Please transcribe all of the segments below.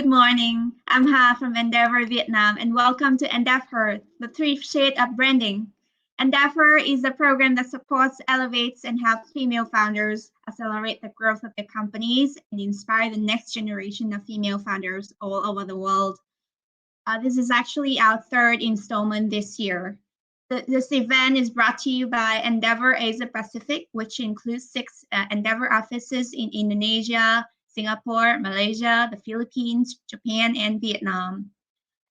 good morning. I'm Ha from Endeavor Vietnam, and welcome to EndeavHER, the three shade of branding. EndeavHER is a program that supports, elevates, and helps female founders accelerate the growth of their companies and inspire the next generation of female founders all over the world. This is actually our third installment this year. This event is brought to you by Endeavor Asia Pacific, which includes six Endeavor offices in Indonesia, Singapore, Malaysia, the Philippines, Japan, and Vietnam.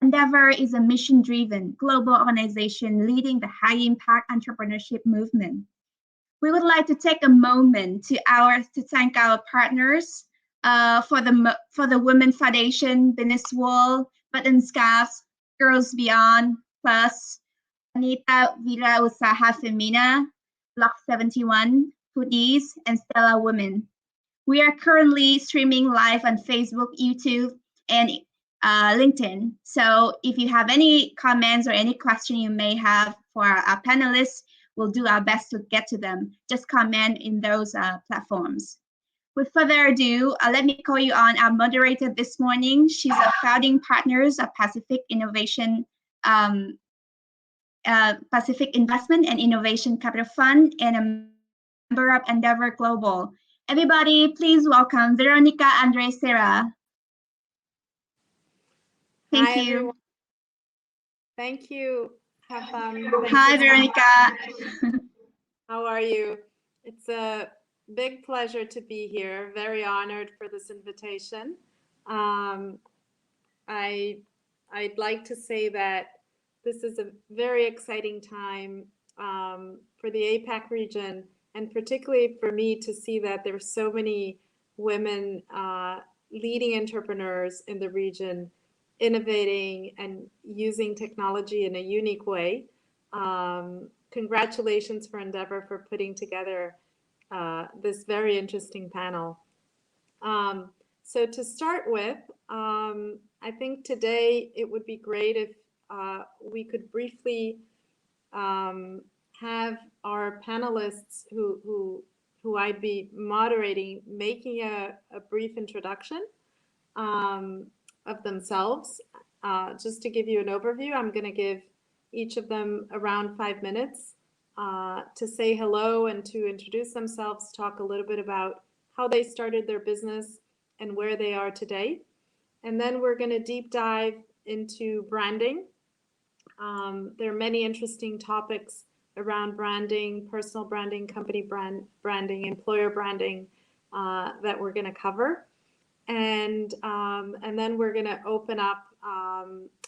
Endeavor is a mission-driven global organization leading the high-impact entrepreneurship movement. We would like to take a moment to thank our partners for the Women Foundation, Business Wall, Button Scarves, Girls Beyond, Plus, Anita Vira Usaha Femina, Block 71, Hoodies, and Stella Women. We are currently streaming live on Facebook, YouTube, and LinkedIn. So if you have any comments or any question you may have for our panelists, we'll do our best to get to them. Just comment in those platforms. With further ado, let me call you on our moderator this morning. She's a founding partners of Pacific Innovation, Pacific Investment and Innovation Capital Fund, and a member of Endeavor Global. Everybody, please welcome Veronica and Serra. Thank you. Everyone. Thank you. Have fun. Hi, Veronica. How are you? It's a big pleasure to be here. Very honored for this invitation. I'd like to say that this is a very exciting time for the APAC region, and particularly for me to see that there's so many women leading entrepreneurs in the region, innovating and using technology in a unique way. Congratulations for Endeavor for putting together this very interesting panel. So to start with, I think today it would be great if we could briefly have our panelists who I'd be moderating making a brief introduction of themselves. Just to give you an overview, I'm going to give each of them around 5 minutes to say hello and to introduce themselves, talk a little bit about how they started their business and where they are today. And then we're going to deep dive into branding. There are many interesting topics around branding, personal branding, company branding, employer branding that we're going to cover. And then we're going to open up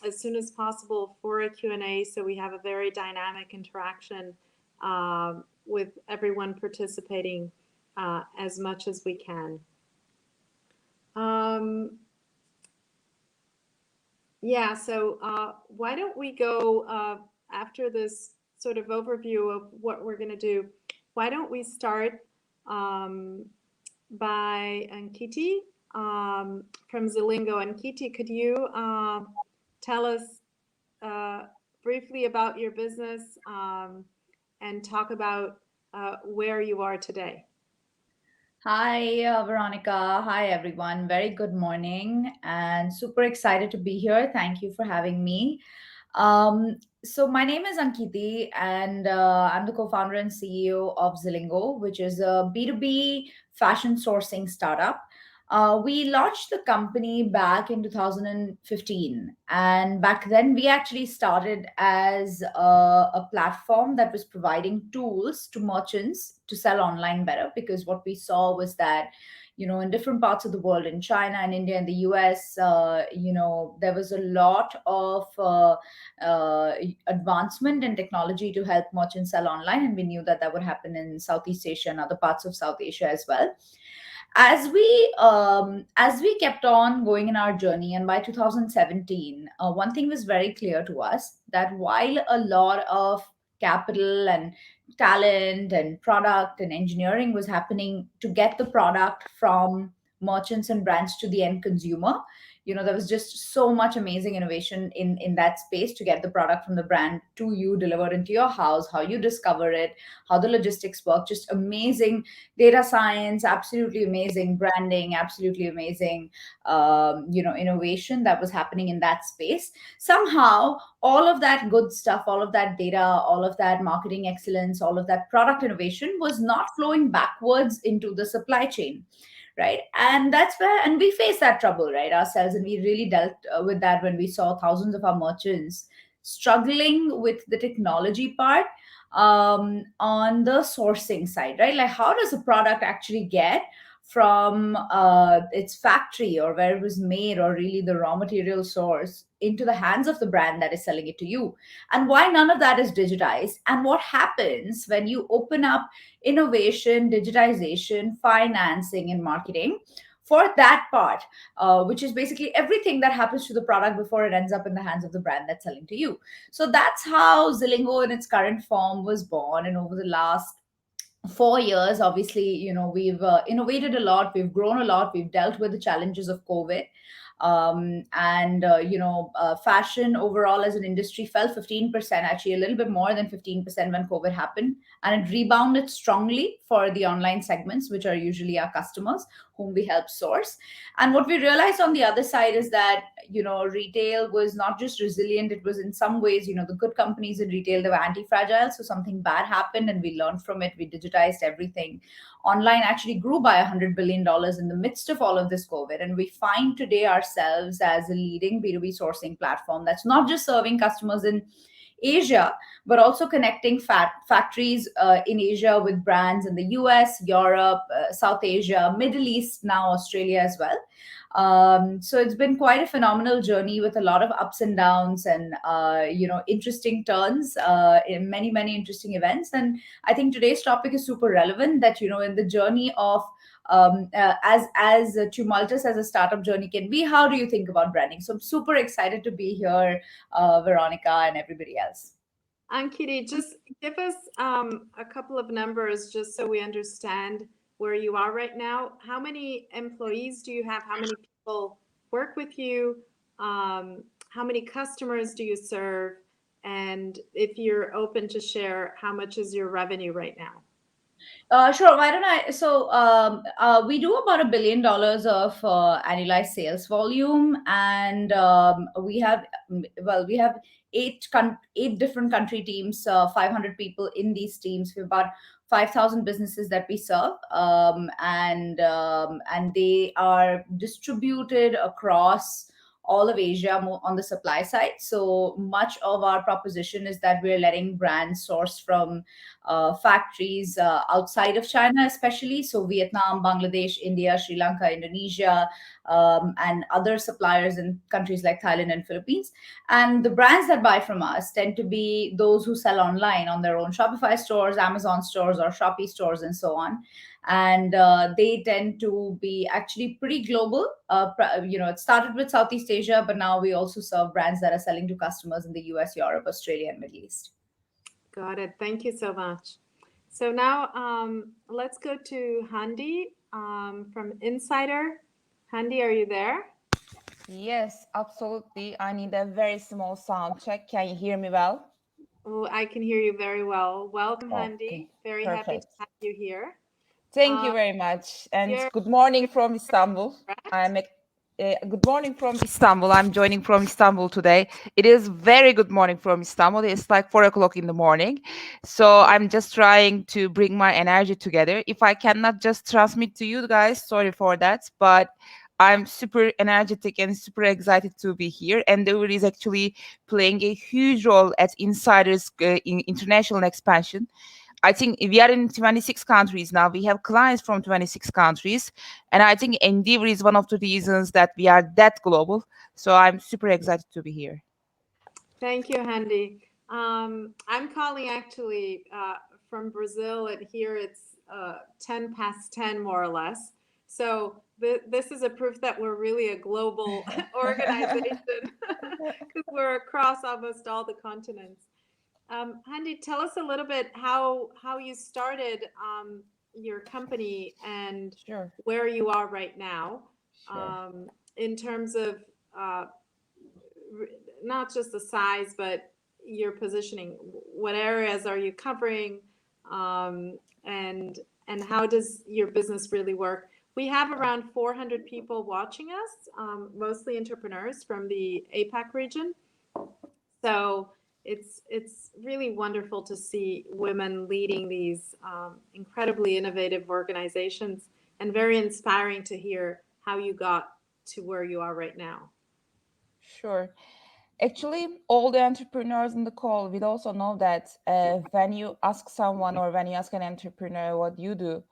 as soon as possible for a Q&A, so we have a very dynamic interaction with everyone participating as much as we can. Yeah, so why don't we go after this sort of overview of what we're going to do, why don't we start by Ankiti from Zilingo. Ankiti, could you tell us briefly about your business and talk about where you are today? Hi, Veronica. Hi, everyone. Very good morning and super excited to be here. Thank you for having me. So my name is Ankiti and I'm the co-founder and CEO of Zilingo, which is a B2B fashion sourcing startup. We launched the company back in 2015. And back then, we actually started as a platform that was providing tools to merchants to sell online better, because what we saw was that, in different parts of the world, in China and India and the US, there was a lot of advancement in technology to help merchants sell online. And we knew that that would happen in Southeast Asia and other parts of South Asia as well. As we kept on going in our journey, and by 2017, one thing was very clear to us, that while a lot of capital and talent and product and engineering was happening to get the product from merchants and brands to the end consumer, there was just so much amazing innovation in that space to get the product from the brand to you, delivered into your house, how you discover it, how the logistics work. Just amazing data science, absolutely amazing branding, absolutely amazing innovation that was happening in that space. Somehow all of that good stuff, all of that data, all of that marketing excellence, all of that product innovation was not flowing backwards into the supply chain, right? And that's where, and we faced that trouble, right, ourselves, and we really dealt with that when we saw thousands of our merchants struggling with the technology part, on the sourcing side, right? Like, how does a product actually get from its factory or where it was made, or really the raw material source, into the hands of the brand that is selling it to you? And why none of that is digitized? And what happens when you open up innovation, digitization, financing, and marketing for that part, which is basically everything that happens to the product before it ends up in the hands of the brand that's selling to you? So that's how Zilingo in its current form was born. And over the last 4 years, obviously, we've innovated a lot, we've grown a lot, we've dealt with the challenges of COVID. And fashion overall as an industry fell 15%, actually a little bit more than 15% when COVID happened, and it rebounded strongly for the online segments, which are usually our customers whom we help source. And what we realized on the other side is that retail was not just resilient, it was in some ways, the good companies in retail, they were anti-fragile. So something bad happened and we learned from it, we digitized everything. Online actually grew by $100 billion in the midst of all of this COVID. And we find today ourselves as a leading B2B sourcing platform that's not just serving customers in Asia, but also connecting factories in Asia with brands in the US, Europe, South Asia, Middle East, now Australia as well. So it's been quite a phenomenal journey with a lot of ups and downs, and interesting turns, in many interesting events. And I think today's topic is super relevant, that in the journey of as tumultuous as a startup journey can be, how do you think about branding? So I'm super excited to be here, Veronica and everybody else. Ankiti, just give us a couple of numbers just so we understand where you are right now. How many employees do you have? How many people work with you? How many customers do you serve? And if you're open to share, how much is your revenue right now? Sure. Why don't I? So we do about $1 billion of annualized sales volume, and we have eight different country teams, 500 people in these teams. We have about 5,000 businesses that we serve, and they are distributed across all of Asia on the supply side. So much of our proposition is that we're letting brands source from factories outside of China, especially. So Vietnam, Bangladesh, India, Sri Lanka, Indonesia, and other suppliers in countries like Thailand and Philippines. And the brands that buy from us tend to be those who sell online on their own Shopify stores, Amazon stores, or Shopee stores, and so on. And they tend to be actually pretty global. It started with Southeast Asia, but now we also serve brands that are selling to customers in the US, Europe, Australia, and Middle East. Got it. Thank you so much. So now let's go to Hande from Insider. Hande, are you there? Yes, absolutely. I need a very small sound check. Can you hear me well? Oh, I can hear you very well. Welcome, Hande. Okay, Very happy to perfect. have you here. Thank you very much. And good morning from Istanbul. Good morning from Istanbul. I'm joining from Istanbul today. It is very good morning from Istanbul. It's like 4 o'clock in the morning. So I'm just trying to bring my energy together. If I cannot just transmit to you guys, sorry for that. But I'm super energetic and super excited to be here. Endeavor is actually playing a huge role at Insider's in international expansion. I think we are in 26 countries now. We have clients from 26 countries. And I think Endeavor is one of the reasons that we are that global. So I'm super excited to be here. Thank you, Hande. I'm calling actually from Brazil, and here it's 10 past 10, more or less. So this is a proof that we're really a global organization because we're across almost all the continents. Hande, tell us a little bit how you started your company and Sure. where you are right now. Sure. In terms of not just the size, but your positioning. What areas are you covering, and how does your business really work? We have around 400 people watching us, mostly entrepreneurs from the APAC region. So it's really wonderful to see women leading these incredibly innovative organizations, and very inspiring to hear how you got to where you are right now. Sure. Actually, all the entrepreneurs in the call will also know that when you ask someone or when you ask an entrepreneur what you do,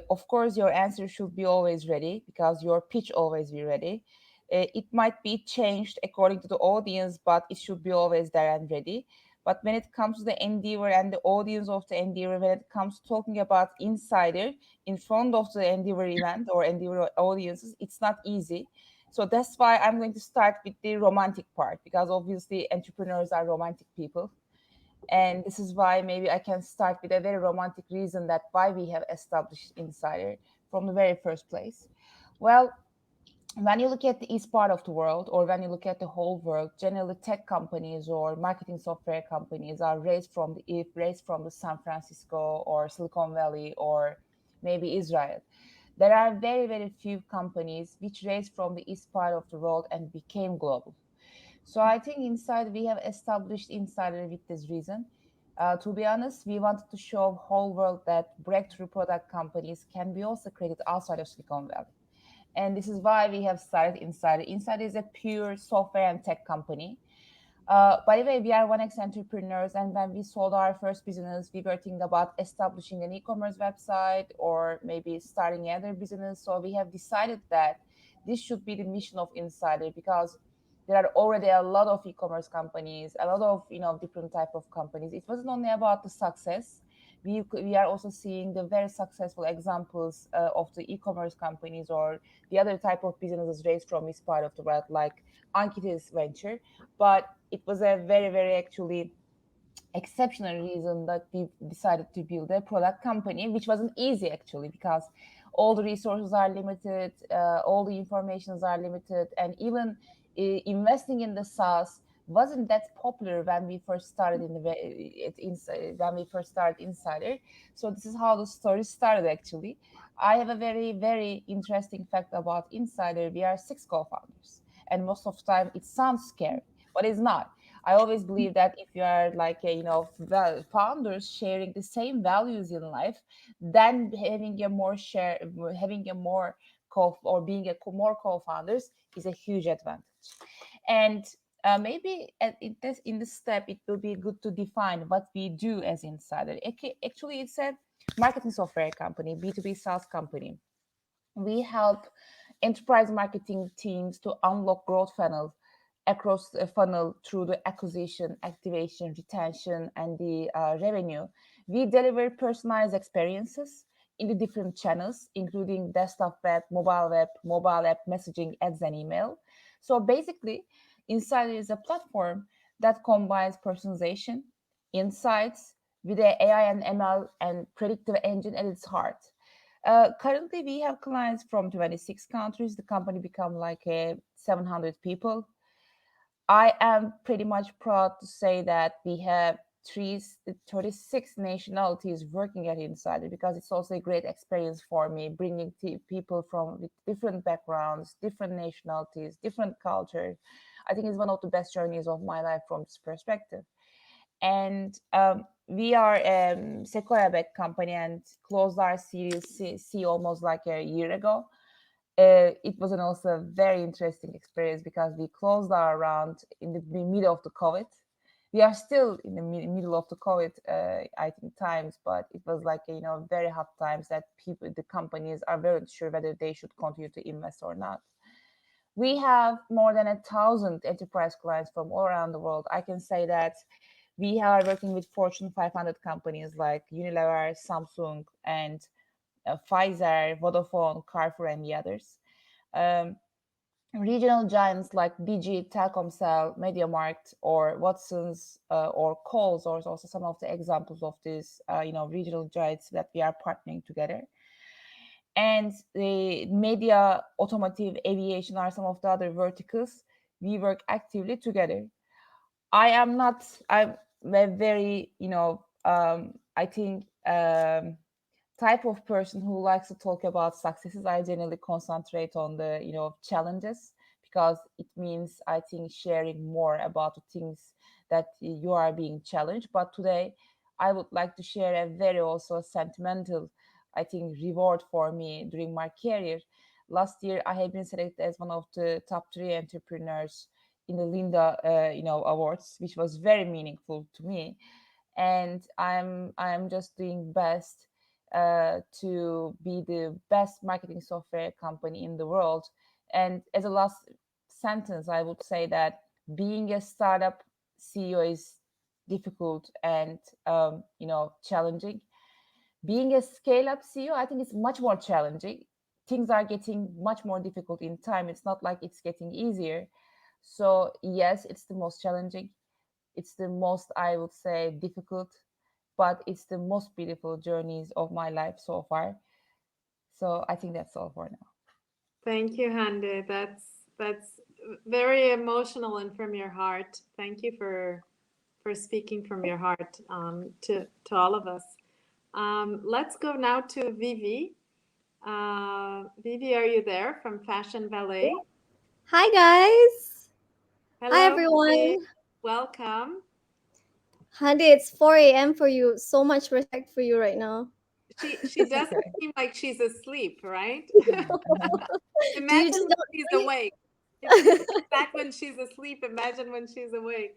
of course, your answer should be always ready because your pitch always be ready. It might be changed according to the audience, but it should be always there and ready. But when it comes to the Endeavor and the audience of the Endeavor, when it comes to talking about insider in front of the Endeavor event or Endeavor audiences, it's not easy. So that's why I'm going to start with the romantic part, because obviously entrepreneurs are romantic people. And this is why maybe I can start with a very romantic reason that why we have established Insider from the very first place. Well, when you look at the east part of the world, or when you look at the whole world, generally tech companies or marketing software companies are raised from the San Francisco or Silicon Valley or maybe Israel. There are very, very few companies which raised from the east part of the world and became global. So I think inside we have established Insider with this reason. To be honest, we wanted to show whole world that breakthrough product companies can be also created outside of Silicon Valley. And this is why we have started Insider. Insider is a pure software and tech company. By the way, we are 1x entrepreneurs, and when we sold our first business, we were thinking about establishing an e-commerce website or maybe starting another business. So we have decided that this should be the mission of Insider, because there are already a lot of e-commerce companies, a lot of different type of companies. It wasn't only about the success. We are also seeing the very successful examples of the e-commerce companies or the other type of businesses raised from this part of the world, like Ankiti's venture. But it was a very, very actually exceptional reason that we decided to build a product company, which wasn't easy actually, because all the resources are limited, all the informations are limited, and even investing in the SaaS wasn't that popular when we first started when we first started Insider. So this is how the story started actually. I have a very, very interesting fact about Insider. We are 6 co-founders, and most of the time it sounds scary, but it's not. I always believe that if you are like founders sharing the same values in life, then having a more or being more co-founders is a huge advantage. And maybe in this step, it will be good to define what we do as Insider. Actually, it's a marketing software company, B2B SaaS company. We help enterprise marketing teams to unlock growth funnels across the funnel through the acquisition, activation, retention, and the revenue. We deliver personalized experiences in the different channels, including desktop web, mobile app, messaging, ads, and email. So basically, Insider is a platform that combines personalization, insights with the AI and ML and predictive engine at its heart. Currently, we have clients from 26 countries. The company become like 700 people. I am pretty much proud to say that we have 36 nationalities working at Insider, because it's also a great experience for me bringing people from with different backgrounds, different nationalities, different cultures. I think it's one of the best journeys of my life from this perspective. And we are Sequoia-backed company and closed our Series C almost like a year ago. It was also a very interesting experience because we closed our round in the middle of the COVID. We are still in the middle of the COVID, I think, times, but it was like very hot times that the companies are very unsure whether they should continue to invest or not. We have more than 1,000 enterprise clients from all around the world. I can say that we are working with Fortune 500 companies like Unilever, Samsung, and Pfizer, Vodafone, Carrefour, and the others. Regional giants like DG, Telkomsel, MediaMarkt, or Watsons, or Coles, or also some of the examples of these, regional giants that we are partnering together. and the media, automotive, aviation are some of the other verticals. We work actively together. I'm a very, I think, type of person who likes to talk about successes. I generally concentrate on the, challenges, because it means, I think, sharing more about the things that you are being challenged. But today, I would like to share a very also sentimental, I think, reward for me during my career. Last year, I have been selected as one of the top 3 entrepreneurs in the Linda, awards, which was very meaningful to me. And I'm just doing best to be the best marketing software company in the world. And as a last sentence, I would say that being a startup CEO is difficult and challenging. Being a scale-up CEO, I think it's much more challenging. Things are getting much more difficult in time. It's not like it's getting easier. So yes, it's the most challenging. It's the most, I would say, difficult, but it's the most beautiful journeys of my life so far. So I think that's all for now. Thank you, Hande. That's very emotional and from your heart. Thank you for speaking from your heart to all of us. Let's go now to Vivy. Vivy, are you there from FashionValet? Hi, guys. Hello, Hi, everyone. Vivy. Welcome. Hande, it's 4 a.m. for you. So much respect for you right now. She doesn't seem like she's asleep, right? Imagine Do you just when she's awake. If that when she's asleep, imagine when she's awake.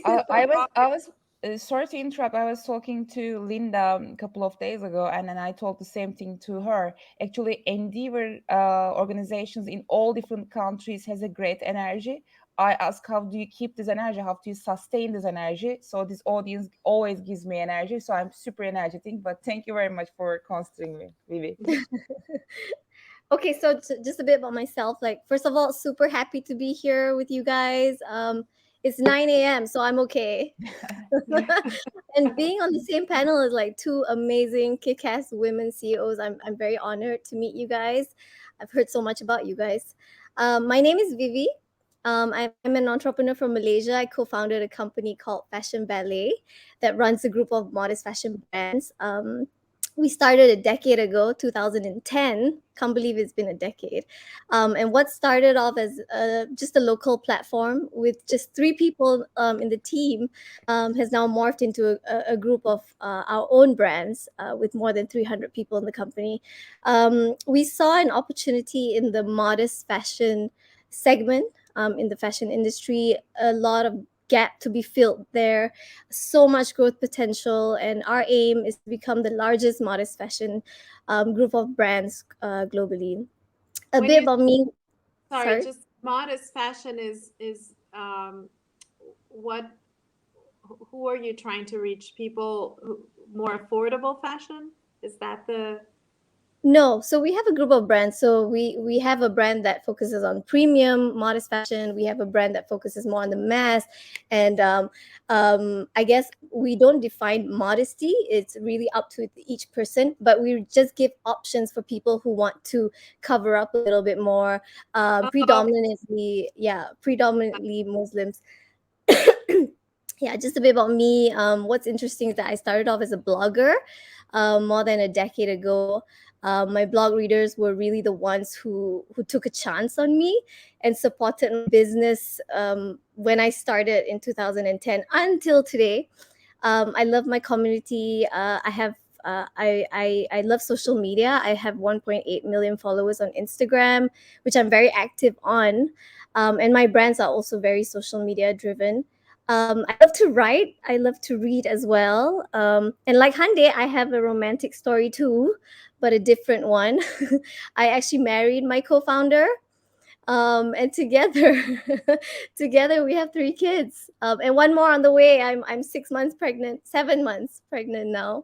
I was sorry to interrupt. I was talking to Linda a couple of days ago, and then I told the same thing to her. Actually, Endeavor organizations in all different countries has a great energy. I ask, how do you keep this energy? How do you sustain this energy? So this audience always gives me energy. So I'm super energetic. But thank you very much for considering me, Vivi. Okay, so just a bit about myself. Like, first of all, super happy to be here with you guys. It's 9 a.m., so I'm okay. And being on the same panel is like two amazing kick-ass women CEOs. I'm very honored to meet you guys. I've heard so much about you guys. My name is Vivy. I'm an entrepreneur from Malaysia. I co-founded a company called FashionValet that runs a group of modest fashion brands. We started a decade ago, 2010. Can't believe it's been a decade. And what started off as just a local platform with just 3 people in the team has now morphed into a group of our own brands with more than 300 people in the company. We saw an opportunity in the modest fashion segment in the fashion industry, a lot of gap to be filled there, so much growth potential, and our aim is to become the largest modest fashion group of brands globally. A When bit you- about me. Sorry, just modest fashion is what? Who are you trying to reach? People more affordable fashion? Is that the? No, so we have a group of brands. So we have a brand that focuses on premium modest fashion. We have a brand that focuses more on the mass, and I guess we don't define modesty. It's really up to each person, but we just give options for people who want to cover up a little bit more. Predominantly Muslims. Yeah, just a bit about me. What's interesting is that I started off as a blogger more than a decade ago. My blog readers were really the ones who took a chance on me and supported my business when I started in 2010 until today. I love my community. I love social media. I have 1.8 million followers on Instagram, which I'm very active on. And my brands are also very social media driven. I love to write. I love to read as well. And like Hande, I have a romantic story too, but a different one. I actually married my co-founder, and together, together we have 3 kids, and one more on the way. I'm 6 months pregnant, 7 months pregnant now.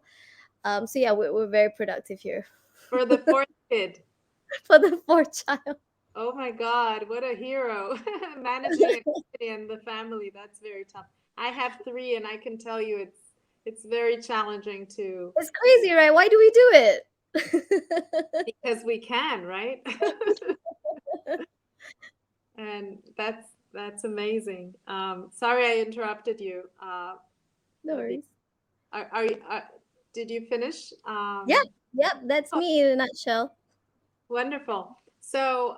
So yeah, we're very productive here. For the 4th kid. For the 4th child. Oh my God, what a hero. Managing a company and the family, that's very tough. I have 3 and I can tell you it's very challenging to. It's crazy, right? Why do we do it? Because we can, right? And that's amazing. Sorry I interrupted you. No worries. Did you finish? Yep, that's me in a nutshell. Wonderful. So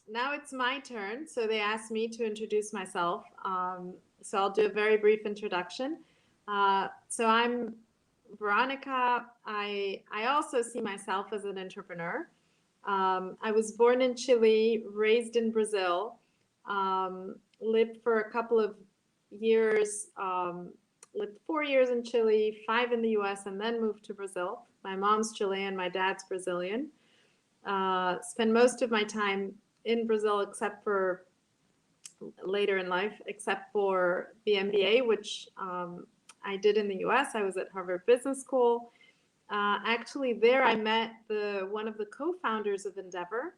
now it's my turn. So they asked me to introduce myself. So I'll do a very brief introduction. So I'm Veronica. I also see myself as an entrepreneur. I was born in Chile, raised in Brazil, lived for a couple of years, lived 4 years in Chile, 5 in the US, and then moved to Brazil. My mom's Chilean, my dad's Brazilian. Spend most of my time in Brazil, except for later in life, except for the MBA, which I did in the US. I was at Harvard Business School. Actually, there I met one of the co-founders of Endeavor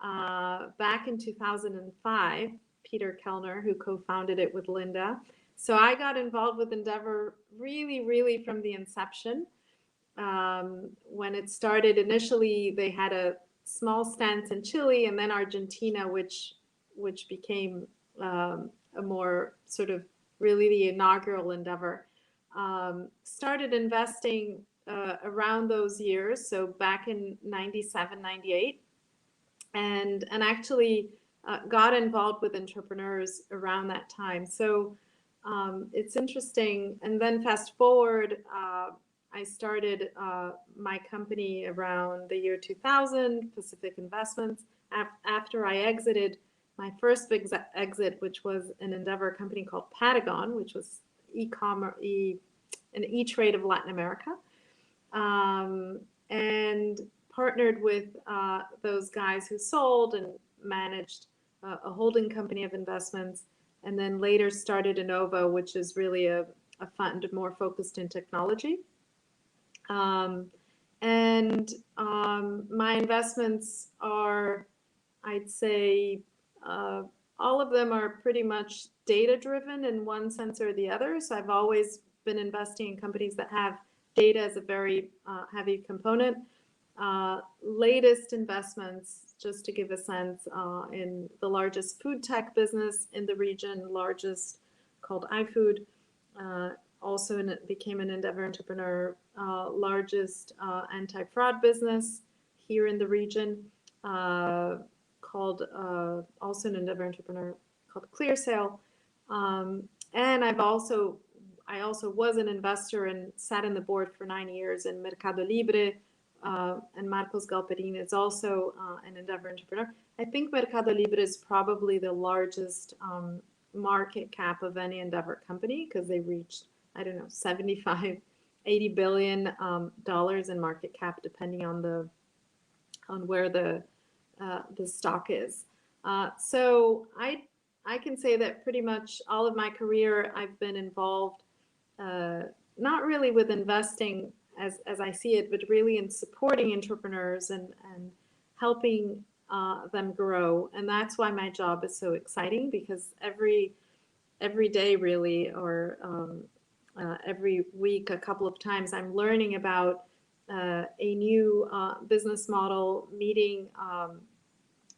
back in 2005, Peter Kellner, who co-founded it with Linda. So I got involved with Endeavor really from the inception. When it started, initially they had a small stance in Chile and then Argentina, which became a more sort of really the inaugural Endeavor. Started investing around those years, so back in 97, 98, and actually got involved with entrepreneurs around that time. So it's interesting. And then fast forward, I started my company around the year 2000, Pacific Investments. After I exited my first big exit, which was an Endeavor company called Patagon, which was e-commerce, an e-trade of Latin America, and partnered with those guys who sold and managed a holding company of investments, and then later started Innova, which is really a fund more focused in technology. My investments are, I'd say, all of them are pretty much data driven in one sense or the other. So I've always been investing in companies that have data as a very heavy component. Latest investments, just to give a sense, in the largest food tech business in the region, largest, called iFood, also became an Endeavor entrepreneur, largest anti-fraud business here in the region, called also an Endeavor entrepreneur, called ClearSale. And I also was an investor and sat in the board for 9 years in Mercado Libre, and Marcos Galperin is also an Endeavor entrepreneur. I think Mercado Libre is probably the largest market cap of any Endeavor company, because they reached, I don't know, 75, 80 billion dollars in market cap, depending on where the stock is. So I can say that pretty much all of my career I've been involved, not really with investing as I see it, but really in supporting entrepreneurs and helping them grow. And that's why my job is so exciting, because every day really, or every week, a couple of times, I'm learning about a new business model, meeting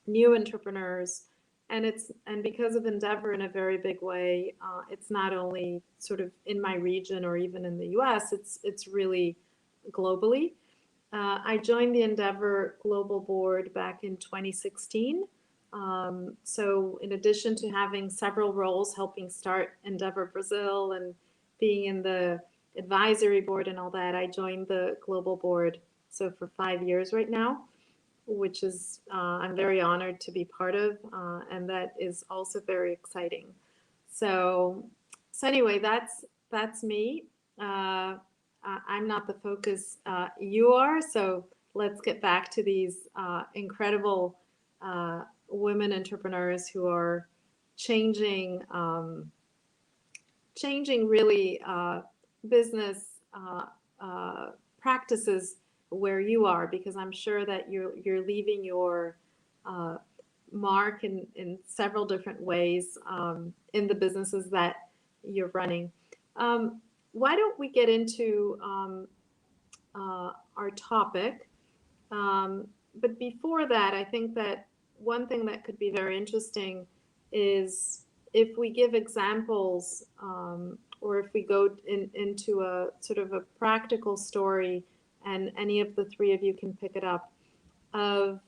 new entrepreneurs. And because of Endeavor in a very big way, it's not only sort of in my region or even in the US, it's really globally. I joined the Endeavor Global Board back in 2016. So in addition to having several roles helping start Endeavor Brazil and being in the advisory board and all that, I joined the global board. So for 5 years right now, which is I'm very honored to be part of, and that is also very exciting. So anyway, that's me. I'm not the focus, you are. So let's get back to these incredible women entrepreneurs who are changing really business practices where you are, because I'm sure that you're leaving your mark in several different ways in the businesses that you're running. Why don't we get into our topic. But before that, I think that one thing that could be very interesting is if we give examples, or if we go into a sort of a practical story, and any of the three of you can pick it up, of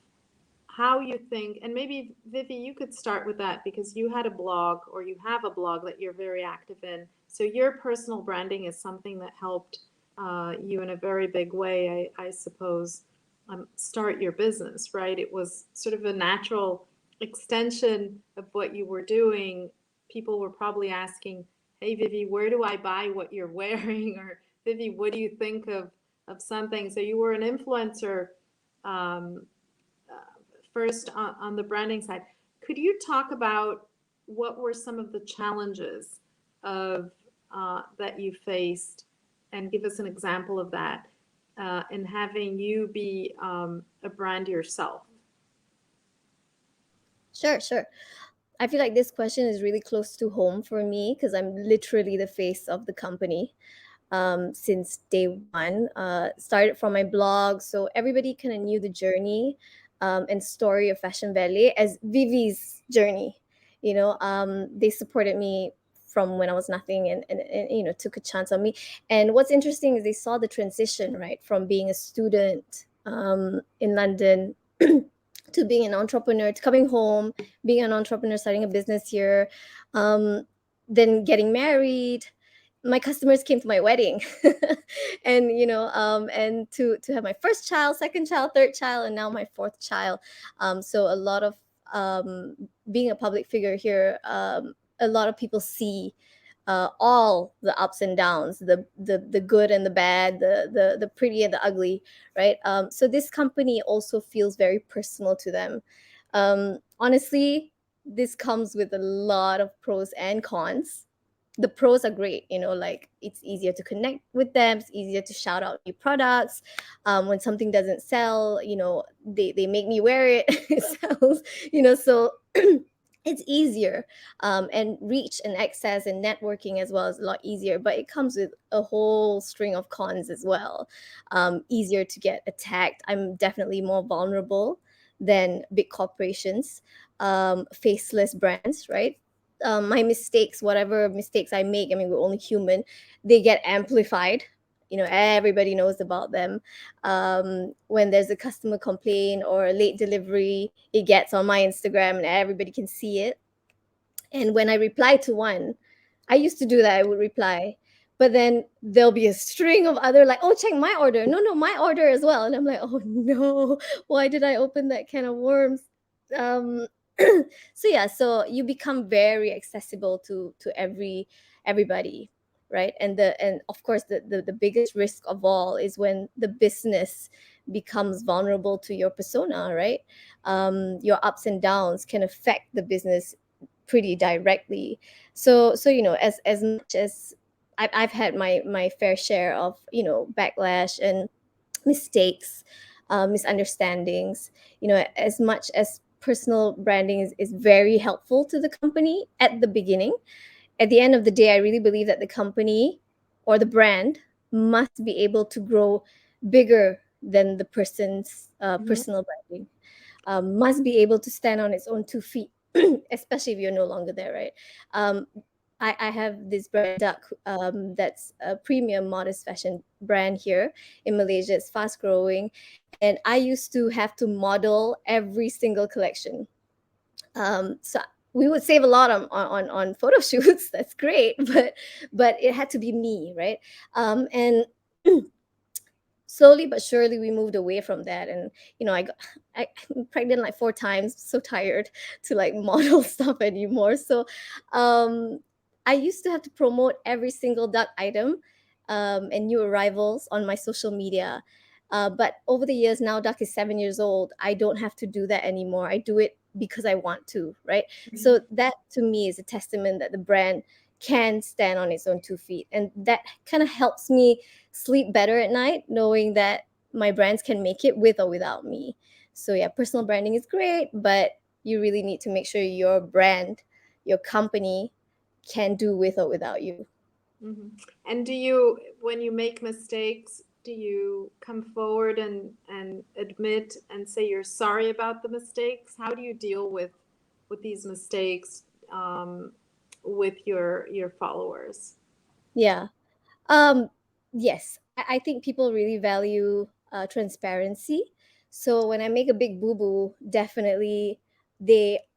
how you think, and maybe Vivy, you could start with that because you had a blog, or you have a blog that you're very active in. So your personal branding is something that helped you in a very big way, I suppose, start your business, right? It was sort of a natural extension of what you were doing. People were probably asking, hey, Vivy, where do I buy what you're wearing? Or Vivy, what do you think of something? So you were an influencer first on the branding side. Could you talk about what were some of the challenges of that you faced, and give us an example of that, and having you be a brand yourself? Sure. I feel like this question is really close to home for me because I'm literally the face of the company since day one. Started from my blog, so everybody kind of knew the journey and story of FashionValet as Vivy's journey. They supported me from when I was nothing, and took a chance on me. And what's interesting is they saw the transition, right, from being a student in London to being an entrepreneur, to coming home, being an entrepreneur, starting a business here, then getting married. My customers came to my wedding, and and to have my first child, second child, third child, and now my fourth child. So a lot of being a public figure here, a lot of people see all the ups and downs, the good and the bad, the pretty and the ugly, right? So this company also feels very personal to them. Honestly, this comes with a lot of pros and cons. The pros are great, like it's easier to connect with them, it's easier to shout out new products. When something doesn't sell, they make me wear it. It sells, so it's easier, and reach and access and networking as well is a lot easier, but it comes with a whole string of cons as well. Easier to get attacked. I'm definitely more vulnerable than big corporations, faceless brands, right? My mistakes, whatever mistakes I make, I mean, we're only human, they get amplified. Everybody knows about them. When there's a customer complaint or a late delivery, it gets on my Instagram and everybody can see it. And when I reply to one, I used to do that, I would reply, but then there'll be a string of other, like, oh, check my order, no, my order as well. And I'm like, oh no, why did I open that can of worms? So you become very accessible to everybody, right? And of course the biggest risk of all is when the business becomes vulnerable to your persona, right? Your ups and downs can affect the business pretty directly. So as much as I've had my fair share of backlash and mistakes, misunderstandings, as much as personal branding is very helpful to the company at the beginning, at the end of the day, I really believe that the company or the brand must be able to grow bigger than the person's personal branding. Must be able to stand on its own 2 feet, especially if you're no longer there, right? I have this brand Duck, that's a premium modest fashion brand here in Malaysia. It's fast growing, and I used to have to model every single collection. So we would save a lot on photo shoots. That's great, but it had to be me, right? And slowly but surely we moved away from that, and I'm pregnant like 4 times, so tired to like model stuff anymore. So I used to have to promote every single Duck item and new arrivals on my social media. But over the years, now Duck is 7 years old, I don't have to do that anymore. I do it because I want to, right? So that to me is a testament that the brand can stand on its own 2 feet, and that kind of helps me sleep better at night, knowing that my brands can make it with or without me. So yeah, personal branding is great, but you really need to make sure your brand, your company, can do with or without you. And do you, when you make mistakes, do you come forward and admit and say you're sorry about the mistakes? How do you deal with these mistakes with your followers? Yeah. Yes, I think people really value transparency. So when I make a big boo-boo, definitely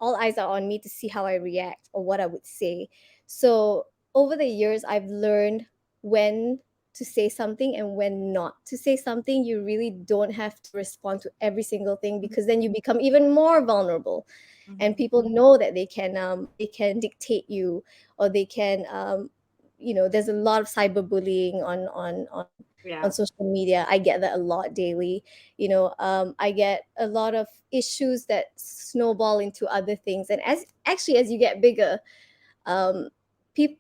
all eyes are on me to see how I react or what I would say. So over the years, I've learned when to say something and when not to say something. You really don't have to respond to every single thing, because then you become even more vulnerable. And people know that they can dictate you, or they can there's a lot of cyberbullying on social media. I get that a lot daily. I get a lot of issues that snowball into other things. And as you get bigger, people,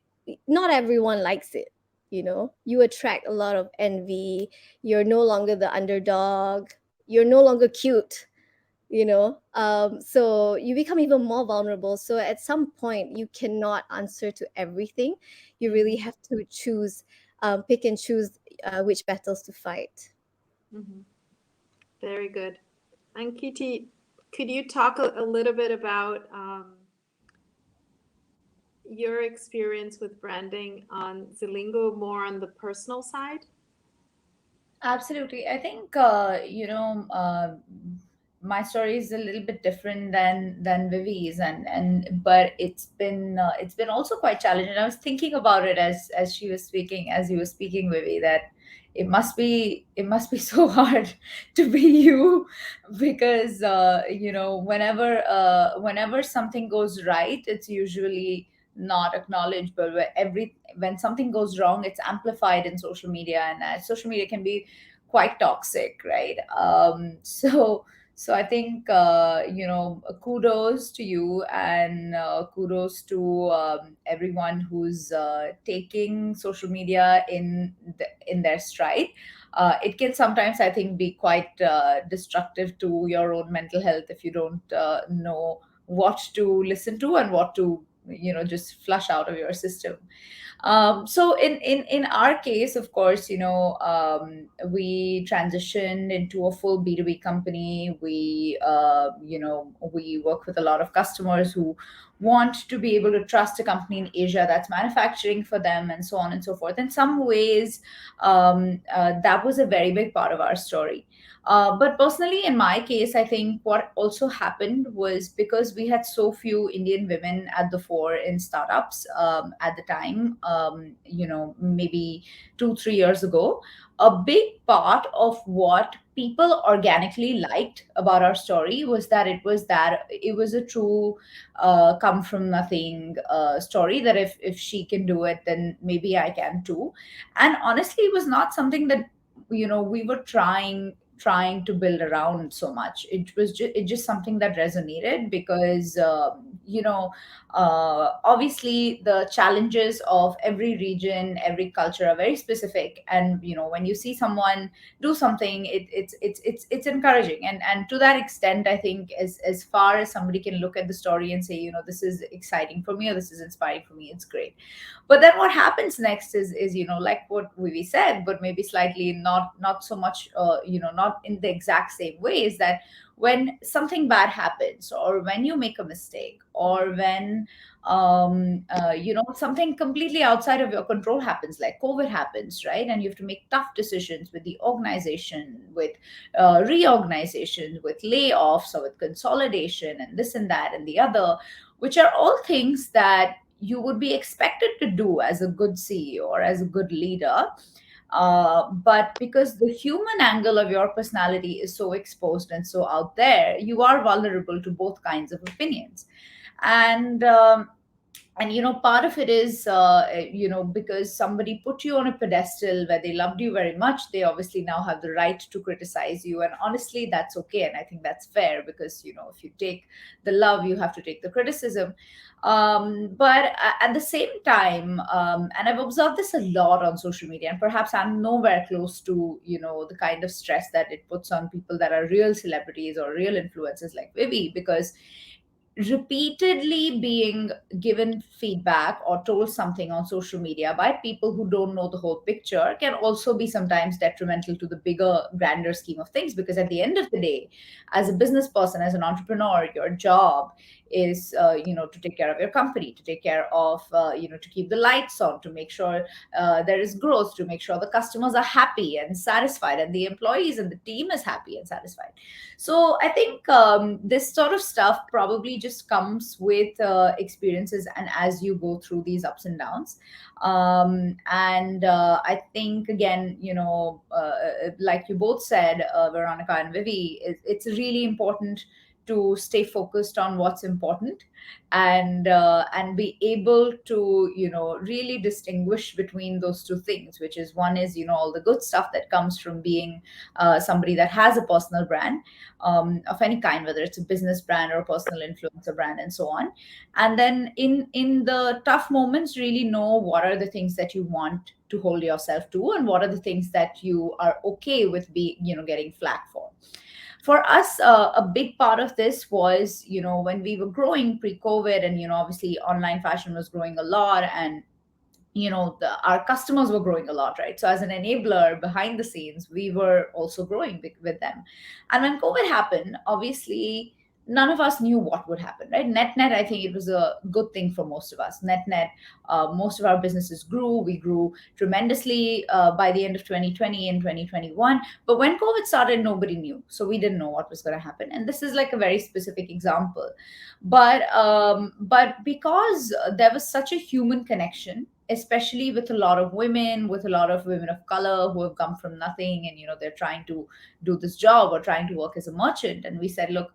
not everyone likes it. You attract a lot of envy. You're no longer the underdog. You're no longer cute. So you become even more vulnerable. So at some point, you cannot answer to everything. You really have to pick and choose which battles to fight. Very good. Ankiti, could you talk a little bit about your experience with branding on Zilingo, more on the personal side? Absolutely. I think my story is a little bit different than Vivy's, and but it's been also quite challenging. I was thinking about it as she was speaking, as you were speaking, Vivy, that it must be so hard to be you, because whenever something goes right, it's usually not acknowledged, but when something goes wrong, it's amplified in social media, and social media can be quite toxic, right? So I think kudos to you, and kudos to everyone who's taking social media in their stride. It can sometimes, I think, be quite destructive to your own mental health if you don't know what to listen to and what to just flush out of your system. So in our case, of course, we transitioned into a full B2B company. We work with a lot of customers who want to be able to trust a company in Asia that's manufacturing for them, and so on and so forth. In some ways, that was a very big part of our story. But personally, in my case, I think what also happened was, because we had so few Indian women at the fore in startups at the time, maybe 2-3 years ago, a big part of what people organically liked about our story was that it was a true come from nothing story, that if she can do it, then maybe I can too. And honestly, it was not something that we were trying to build around so much. It just something that resonated, because obviously the challenges of every region, every culture are very specific, and when you see someone do something, it's encouraging, and to that extent, I think as far as somebody can look at the story and say, this is exciting for me, or this is inspiring for me, it's great. But then what happens next is like what we said, but maybe slightly not so much, not in the exact same way, is that when something bad happens, or when you make a mistake, or when something completely outside of your control happens, like COVID happens, right? And you have to make tough decisions with the organization, with reorganization, with layoffs, or with consolidation, and this and that and the other, which are all things that you would be expected to do as a good CEO or as a good leader. But because the human angle of your personality is so exposed and so out there, you are vulnerable to both kinds of opinions. And part of it is because somebody put you on a pedestal where they loved you very much, they obviously now have the right to criticize you. And honestly, that's okay, and I think that's fair, because if you take the love, you have to take the criticism. But at the same time, and I've observed this a lot on social media, and perhaps I'm nowhere close to the kind of stress that it puts on people that are real celebrities or real influencers like Vivy, because repeatedly being given feedback or told something on social media by people who don't know the whole picture can also be sometimes detrimental to the bigger, grander scheme of things. Because at the end of the day, as a business person, as an entrepreneur, your job is to take care of your company, to take care of to keep the lights on, to make sure there is growth, to make sure the customers are happy and satisfied, and the employees and the team is happy and satisfied. So I think this sort of stuff probably just comes with experiences and as you go through these ups and downs. And I think, again, like you both said, Veronica and Vivy, it's really important to stay focused on what's important, and be able to really distinguish between those two things, which is, one is all the good stuff that comes from being somebody that has a personal brand of any kind, whether it's a business brand or a personal influencer brand and so on. And then in the tough moments, really know what are the things that you want to hold yourself to, and what are the things that you are okay with getting flack for. For us, a big part of this was, when we were growing pre-COVID, and obviously online fashion was growing a lot, and our customers were growing a lot, right? So as an enabler behind the scenes, we were also growing with them. And when COVID happened, obviously none of us knew what would happen, right? Net net, I think it was a good thing for most of us. Net net, most of our businesses grew. We grew tremendously by the end of 2020 and 2021. But when COVID started, nobody knew, so we didn't know what was going to happen. And this is like a very specific example, but because there was such a human connection, especially with a lot of women, of color who have come from nothing, and they're trying to do this job or trying to work as a merchant. And we said, look,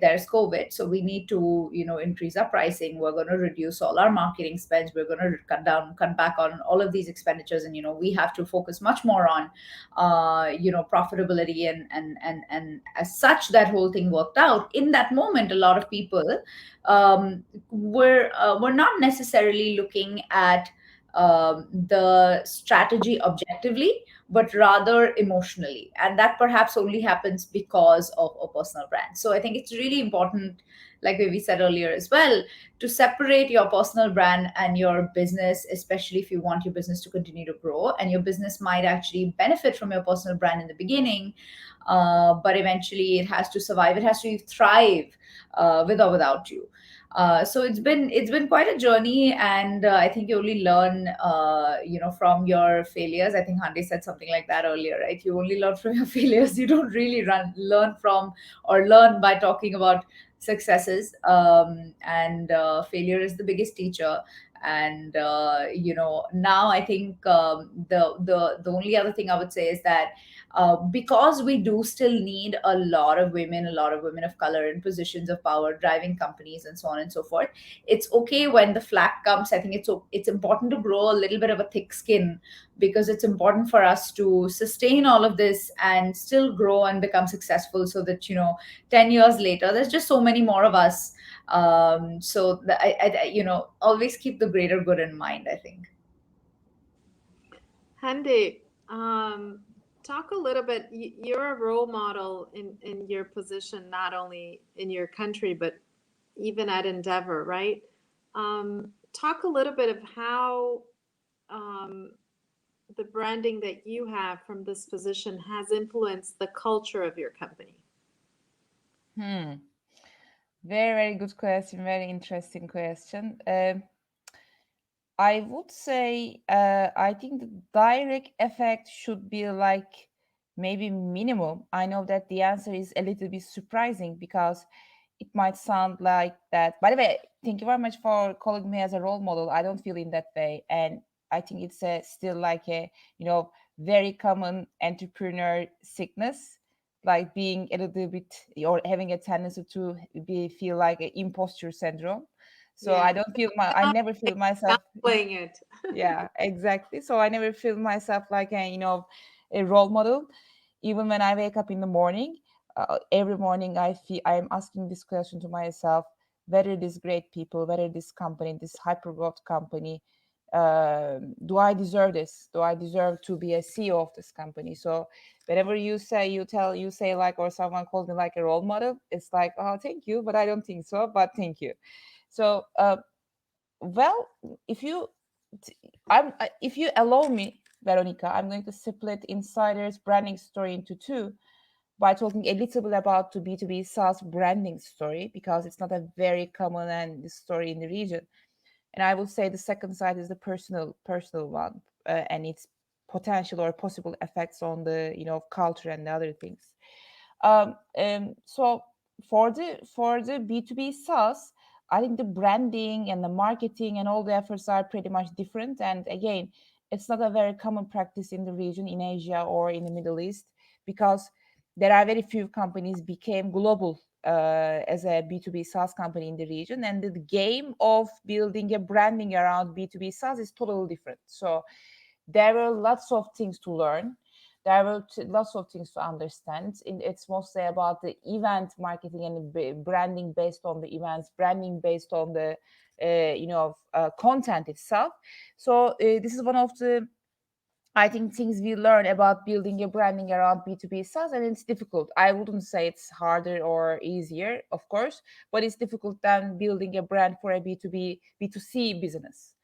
there's COVID, so we need to increase our pricing. We're going to reduce all our marketing spends. We're going to cut back on all of these expenditures, and we have to focus much more on profitability, and as such, that whole thing worked out. In that moment, a lot of people were not necessarily looking at the strategy objectively, but rather emotionally, and that perhaps only happens because of a personal brand. So I think it's really important, like we said earlier as well, to separate your personal brand and your business, especially if you want your business to continue to grow. And your business might actually benefit from your personal brand in the beginning, but eventually it has to survive, it has to thrive with or without you. So it's been quite a journey, and I think you only learn from your failures. I think Hande said something like that earlier, right? You only learn from your failures. You don't really learn by talking about successes, and failure is the biggest teacher. And now I think the only other thing I would say is that because we do still need a lot of women of color in positions of power, driving companies and so on and so forth. It's okay when the flack comes. I think it's important to grow a little bit of a thick skin, because it's important for us to sustain all of this and still grow and become successful, so that 10 years later there's just so many more of us. So I always keep the greater good in mind, I think. Hande, talk a little bit. You're a role model in your position, not only in your country, but even at Endeavor, right? Talk a little bit of how the branding that you have from this position has influenced the culture of your company. Very, very good question. Very interesting question. I would say I think the direct effect should be like maybe minimum. I know that the answer is a little bit surprising, because it might sound like that. By the way, thank you very much for calling me as a role model. I don't feel in that way, and I think it's still like a very common entrepreneur sickness, like being a little bit, or having a tendency to feel like an imposter syndrome. So Yeah. I never feel myself playing it. Yeah, exactly. So I never feel myself like a role model. Even when I wake up in the morning, every morning I'm asking this question to myself: whether this great people, whether this company, this hyper growth company, do I deserve this? Do I deserve to be a CEO of this company? So whenever you say like, or someone calls me like a role model, it's like, oh, thank you, but I don't think so, but thank you. So well, if you allow me, Veronica, I'm going to split Insider's branding story into two by talking a little bit about the B2B SaaS branding story, because it's not a very common and story in the region. And I will say the second side is the personal one, and its potential or possible effects on the culture and the other things. So for the B2B SaaS, I think the branding and the marketing and all the efforts are pretty much different. And again, it's not a very common practice in the region, in Asia or in the Middle East, because there are very few companies became global as a B2B SaaS company in the region. And the game of building a branding around B2B SaaS is totally different. So there were lots of things to learn. There were lots of things to understand. It's mostly about the event marketing and branding based on the events, branding based on the content itself. So this is one of the, I think, things we learn about building a branding around B2B SaaS, and it's difficult. I wouldn't say it's harder or easier, of course, but it's difficult than building a brand for a B2C business.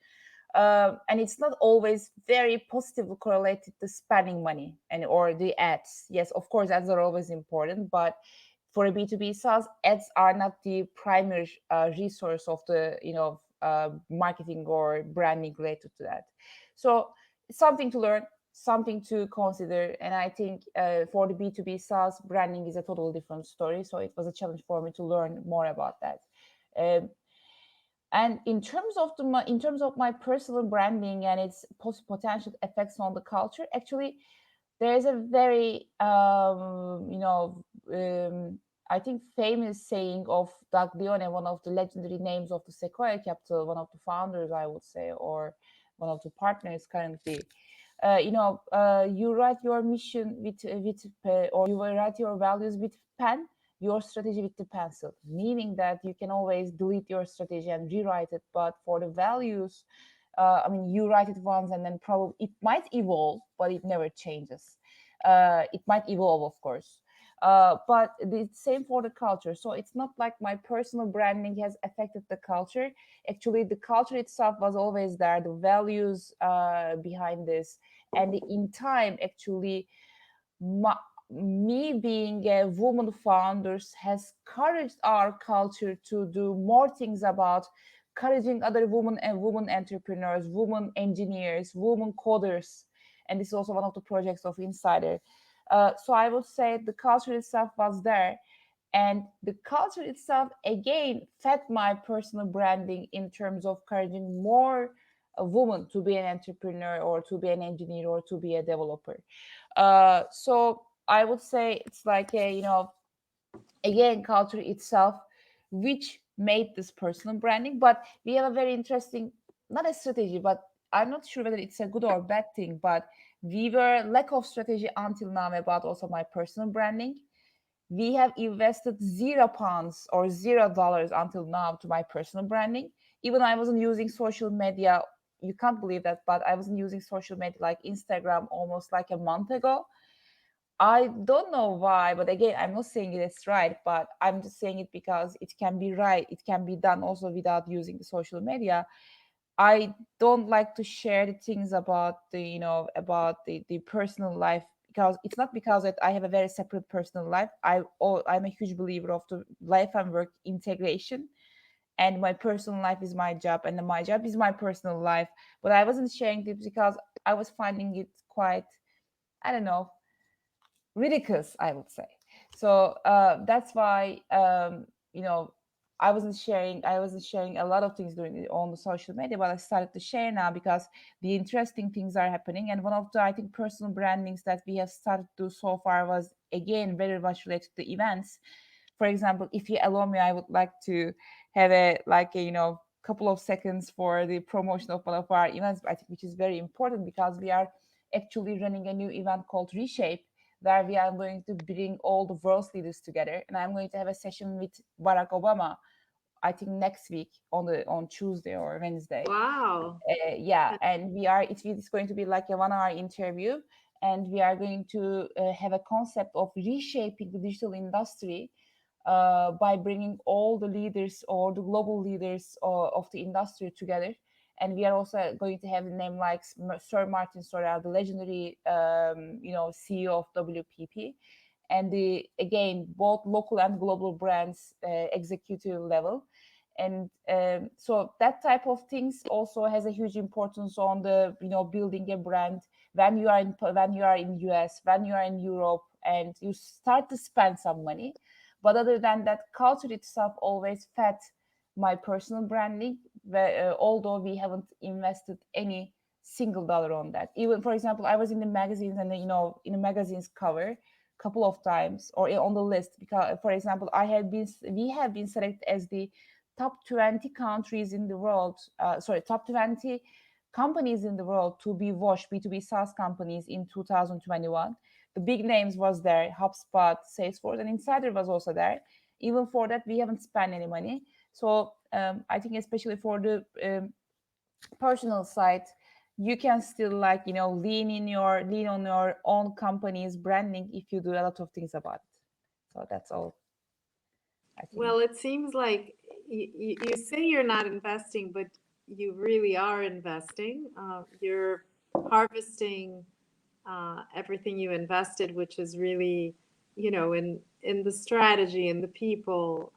And it's not always very positively correlated to spending money or the ads. Yes, of course, ads are always important, but for a B2B SaaS, ads are not the primary resource of the marketing or branding related to that. So it's something to learn, something to consider, and I think for the B2B SaaS, branding is a totally different story. So it was a challenge for me to learn more about that. And in terms of my personal branding and its potential effects on the culture, actually, there is a very I think famous saying of Doug Leone, one of the legendary names of the Sequoia Capital, one of the founders, I would say, or one of the partners currently. You write your mission or you write your values with pen, your strategy with the pencil, meaning that you can always delete your strategy and rewrite it. But for the values, you write it once and then probably it might evolve, but it never changes. It might evolve, of course. But the same for the culture. So it's not like my personal branding has affected the culture. Actually, the culture itself was always there, the values behind this. And in time, actually, me being a woman founder has encouraged our culture to do more things about encouraging other women and women entrepreneurs, women engineers, women coders. And this is also one of the projects of Insider. So I would say the culture itself was there. And the culture itself, again, fed my personal branding in terms of encouraging more women to be an entrepreneur or to be an engineer or to be a developer. So I would say it's like again, culture itself, which made this personal branding. But we have a very interesting, not a strategy, but I'm not sure whether it's a good or bad thing, but we were lack of strategy until now about also my personal branding. We have invested £0 or $0 until now to my personal branding. Even I wasn't using social media. You can't believe that, but I wasn't using social media like Instagram almost like a month ago. I don't know why, but again, I'm not saying it's right, but I'm just saying it because it can be right. It can be done also without using the social media. I don't like to share the things about the personal life, because it's not because that I have a very separate personal life. I'm a huge believer of the life and work integration, and my personal life is my job, and my job is my personal life. But I wasn't sharing this because I was finding it quite, I don't know, ridiculous, I would say. So that's why I wasn't sharing a lot of things on the social media, but I started to share now because the interesting things are happening. And one of the, I think, personal brandings that we have started to do so far was, again, very much related to events. For example, if you allow me, I would like to have a couple of seconds for the promotion of one of our events, I think, which is very important, because we are actually running a new event called Reshape, where we are going to bring all the world's leaders together. And I'm going to have a session with Barack Obama. I think next week on Tuesday or Wednesday. Wow. Yeah, and it's going to be like a 1-hour interview, and we are going to have a concept of reshaping the digital industry by bringing all the leaders or the global leaders of the industry together. And we are also going to have a name like Sir Martin Sorrell, the legendary CEO of WPP, and again both local and global brands executive level. And so that type of things also has a huge importance on the building a brand when you are in US, when you are in Europe, and you start to spend some money. But other than that, culture itself always fed my personal branding, although we haven't invested any single dollar on that. Even, for example, I was in the magazines and in the magazine's cover couple of times or on the list because, for example, we have been selected as the top 20 countries in the world, top 20 companies in the world to be watched, B2B SaaS companies in 2021. The big names was there, HubSpot, Salesforce, and Insider was also there. Even for that, we haven't spent any money. So I think especially for the personal side, you can still lean on your own company's branding if you do a lot of things about it. So that's all. I think. Well, it seems like you say you're not investing, but you really are investing. You're harvesting everything you invested, which is really, in the strategy, in the people,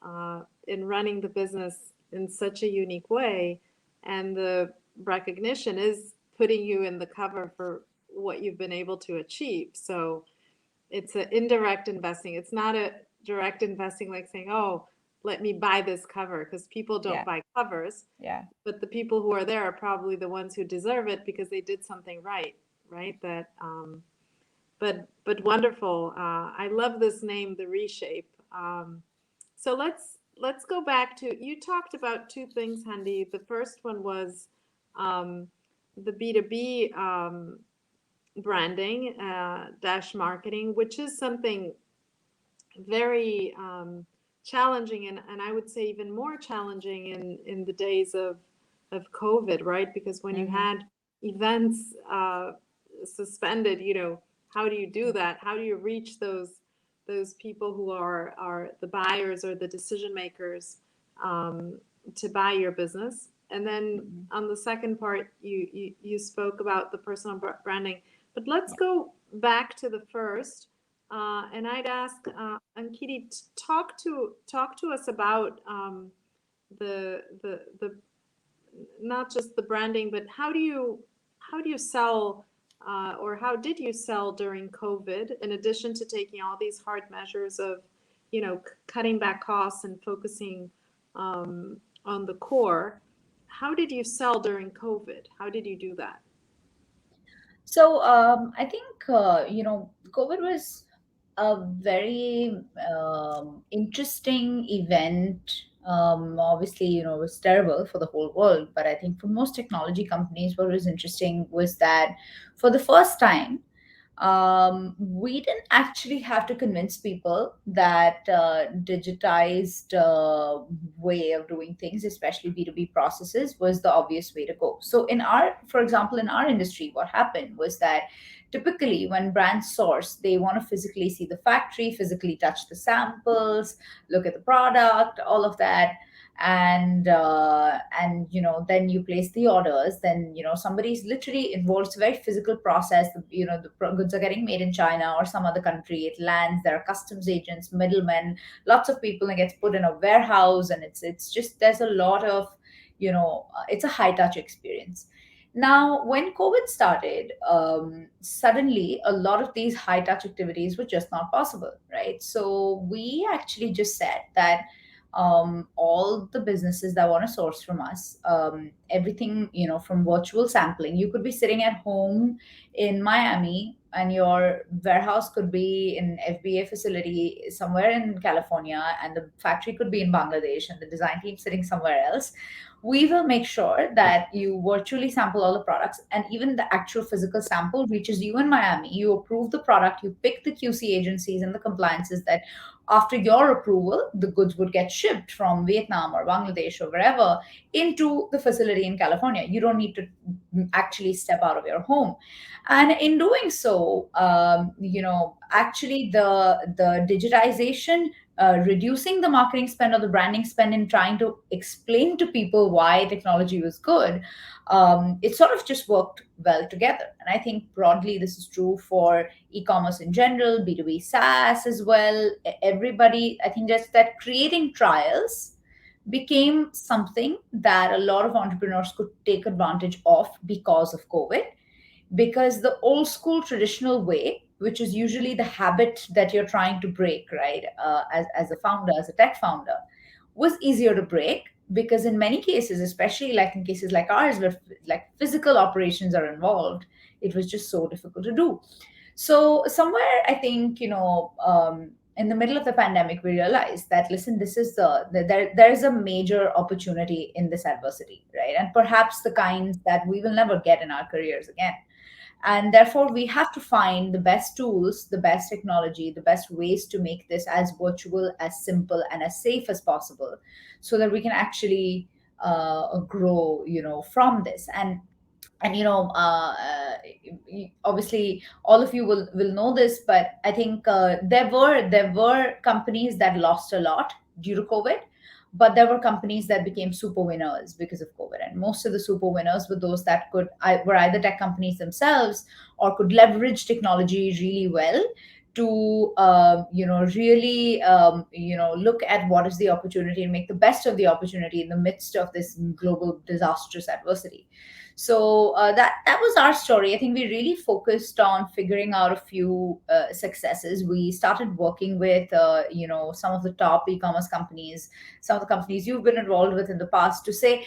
in running the business in such a unique way. And the recognition is putting you in the cover for what you've been able to achieve. So it's an indirect investing. It's not a direct investing like saying, oh, let me buy this cover, because people don't buy covers. Yeah. But the people who are there are probably the ones who deserve it because they did something right? That, but wonderful. I love this name, The Reshape. So let's go back to, you talked about two things, Hande. The first one was the B2B branding dash marketing, which is something very challenging, and I would say even more challenging in the days of COVID, right? Because when you had events suspended, how do you do that? How do you reach those people who are the buyers or the decision makers to buy your business? And then on the second part, you spoke about the personal branding, but let's go back to the first. And I'd ask Ankiti to talk to us about the not just the branding, but how do you sell, or how did you sell during COVID? In addition to taking all these hard measures of, cutting back costs and focusing on the core, how did you sell during COVID? How did you do that? So I think COVID was a very interesting event. Obviously, it was terrible for the whole world, but I think for most technology companies, what was interesting was that for the first time, we didn't actually have to convince people that digitized way of doing things, especially B2B processes, was the obvious way to go. So for example, in our industry, what happened was that typically when brands source, they want to physically see the factory, physically touch the samples, look at the product, all of that. And then you place the orders, then somebody's literally involved. It's a very physical process. The goods are getting made in China or some other country, it lands, there are customs agents, middlemen, lots of people, and it gets put in a warehouse, and it's just, there's a lot of it's a high touch experience. Now, when COVID started, suddenly a lot of these high touch activities were just not possible, right? So we actually just said that all the businesses that want to source from us, everything, from virtual sampling, you could be sitting at home in Miami and your warehouse could be in FBA facility somewhere in California, and the factory could be in Bangladesh, and the design team sitting somewhere else. We will make sure that you virtually sample all the products, and even the actual physical sample reaches you in Miami. You approve the product, you pick the QC agencies and the compliances that after your approval, the goods would get shipped from Vietnam or Bangladesh or wherever into the facility in California. You don't need to actually step out of your home. And in doing so, actually the digitization, reducing the marketing spend or the branding spend in trying to explain to people why technology was good, it sort of just worked well together. And I think broadly this is true for e-commerce in general, B2B SaaS as well. Everybody, I think just that creating trials became something that a lot of entrepreneurs could take advantage of because of COVID. Because the old school traditional way, which is usually the habit that you're trying to break, right, as a founder, as a tech founder, was easier to break, because in many cases, especially like in cases like ours where like physical operations are involved, it was just so difficult to do. So somewhere I think, in the middle of the pandemic, we realized that, listen, this is there is a major opportunity in this adversity, right? And perhaps the kinds that we will never get in our careers again. And therefore, we have to find the best tools, the best technology, the best ways to make this as virtual, as simple, and as safe as possible, so that we can actually grow, from this. And obviously all of you will know this, but I think there were companies that lost a lot due to COVID, but there were companies that became super winners because of COVID. And most of the super winners were those that were either tech companies themselves or could leverage technology really well to really look at what is the opportunity and make the best of the opportunity in the midst of this global disastrous adversity. So that was our story. I think we really focused on figuring out a few successes. We started working with some of the top e-commerce companies, some of the companies you've been involved with in the past, to say,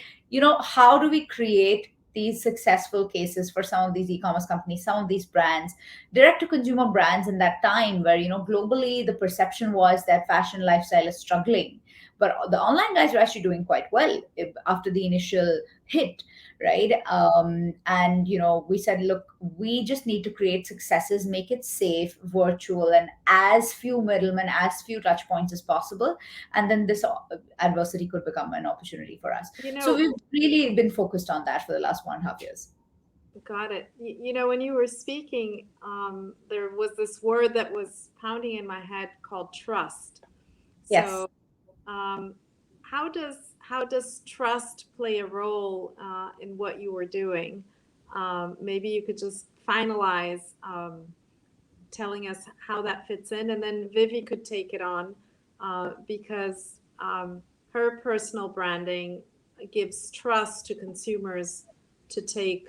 how do we create these successful cases for some of these e-commerce companies, some of these brands, direct to consumer brands in that time where, globally the perception was that fashion lifestyle is struggling, but the online guys are actually doing quite well after the initial hit, right? And we said, look, we just need to create successes, make it safe, virtual, and as few middlemen, as few touch points as possible, and then this adversity could become an opportunity for us. So we've really been focused on that for the last 1.5 years. Got it. When you were speaking, there was this word that was pounding in my head called trust. Yes. So how does trust play a role in what you were doing? Maybe you could just finalize telling us how that fits in, and then Vivy could take it on because her personal branding gives trust to consumers to take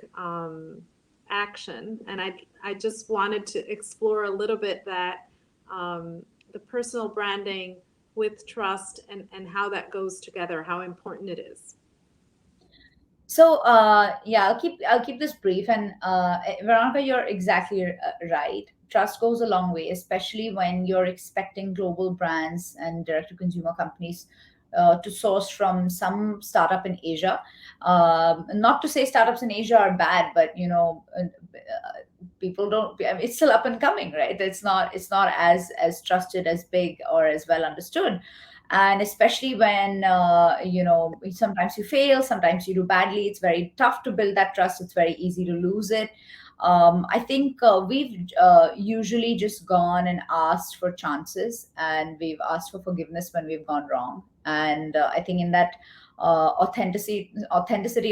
action. And I just wanted to explore a little bit that the personal branding with trust and how that goes together, how important it is. So I'll keep this brief. And Veronica, you're exactly right. Trust goes a long way, especially when you're expecting global brands and direct-to-consumer companies to source from some startup in Asia. Not to say startups in Asia are bad, but people don't. It's still up and coming, right? It's not as trusted, as big, or as well understood. And especially when sometimes you fail, sometimes you do badly, it's very tough to build that trust. It's very easy to lose it. I think we've usually just gone and asked for chances, and we've asked for forgiveness when we've gone wrong. And I think in that authenticity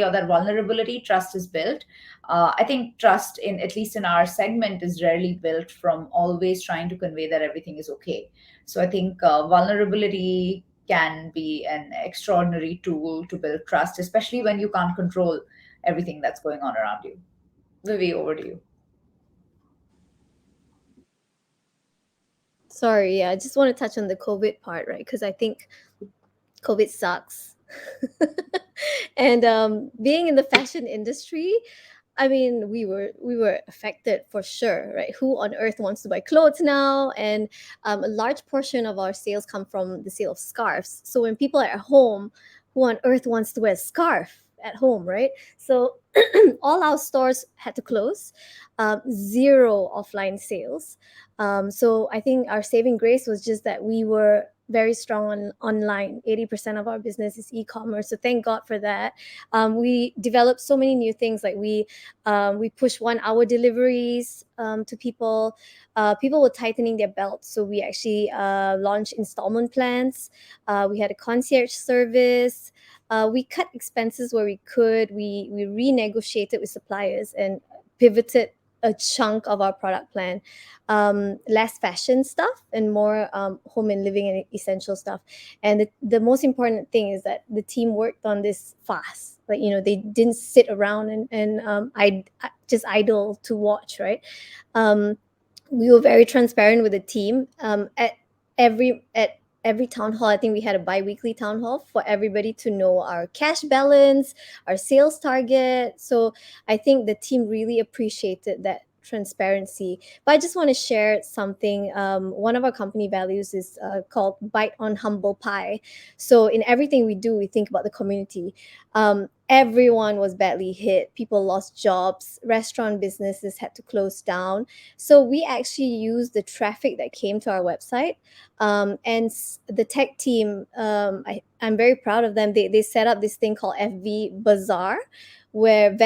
or that vulnerability, trust is built. I think trust, at least in our segment, is rarely built from always trying to convey that everything is okay. So I think vulnerability can be an extraordinary tool to build trust, especially when you can't control everything that's going on around you. Vivy, over to you. Sorry, yeah, I just want to touch on the COVID part, right? Because I think COVID sucks. And being in the fashion industry, I mean, we were affected for sure, right? Who on earth wants to buy clothes now? And a large portion of our sales come from the sale of scarves. So when people are at home, who on earth wants to wear a scarf at home, right? So all our stores had to close, zero offline sales. So I think our saving grace was just that we were very strong on online. 80% of our business is e-commerce, so thank God for that. We developed so many new things, like we push 1 hour deliveries to people. People were tightening their belts, so we actually launched installment plans. We had a concierge service. We cut expenses where we could. We renegotiated with suppliers and pivoted a chunk of our product plan, less fashion stuff and more home and living and essential stuff. And the most important thing is that the team worked on this fast. Like, they didn't sit around and I just idle to watch, right? We were very transparent with the team. At every town hall, I think we had a bi-weekly town hall for everybody to know our cash balance, our sales target. So I think the team really appreciated that transparency. But I just want to share something. One of our company values is called Bite on Humble Pie. So in everything we do, we think about the community. Everyone was badly hit. People lost jobs. Restaurant businesses had to close down. So we actually used the traffic that came to our website. The tech team, I'm very proud of them. They set up this thing called FV Bazaar, where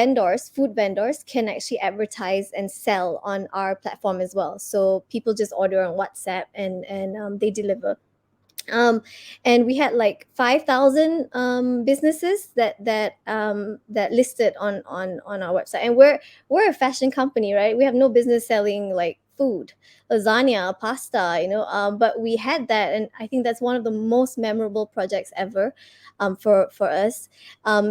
food vendors can actually advertise and sell on our platform as well. So people just order on WhatsApp and they deliver. And we had like 5,000 businesses that listed on our website. And we're a fashion company, right? We have no business selling like food, lasagna, pasta, but we had that, and I think that's one of the most memorable projects ever for us.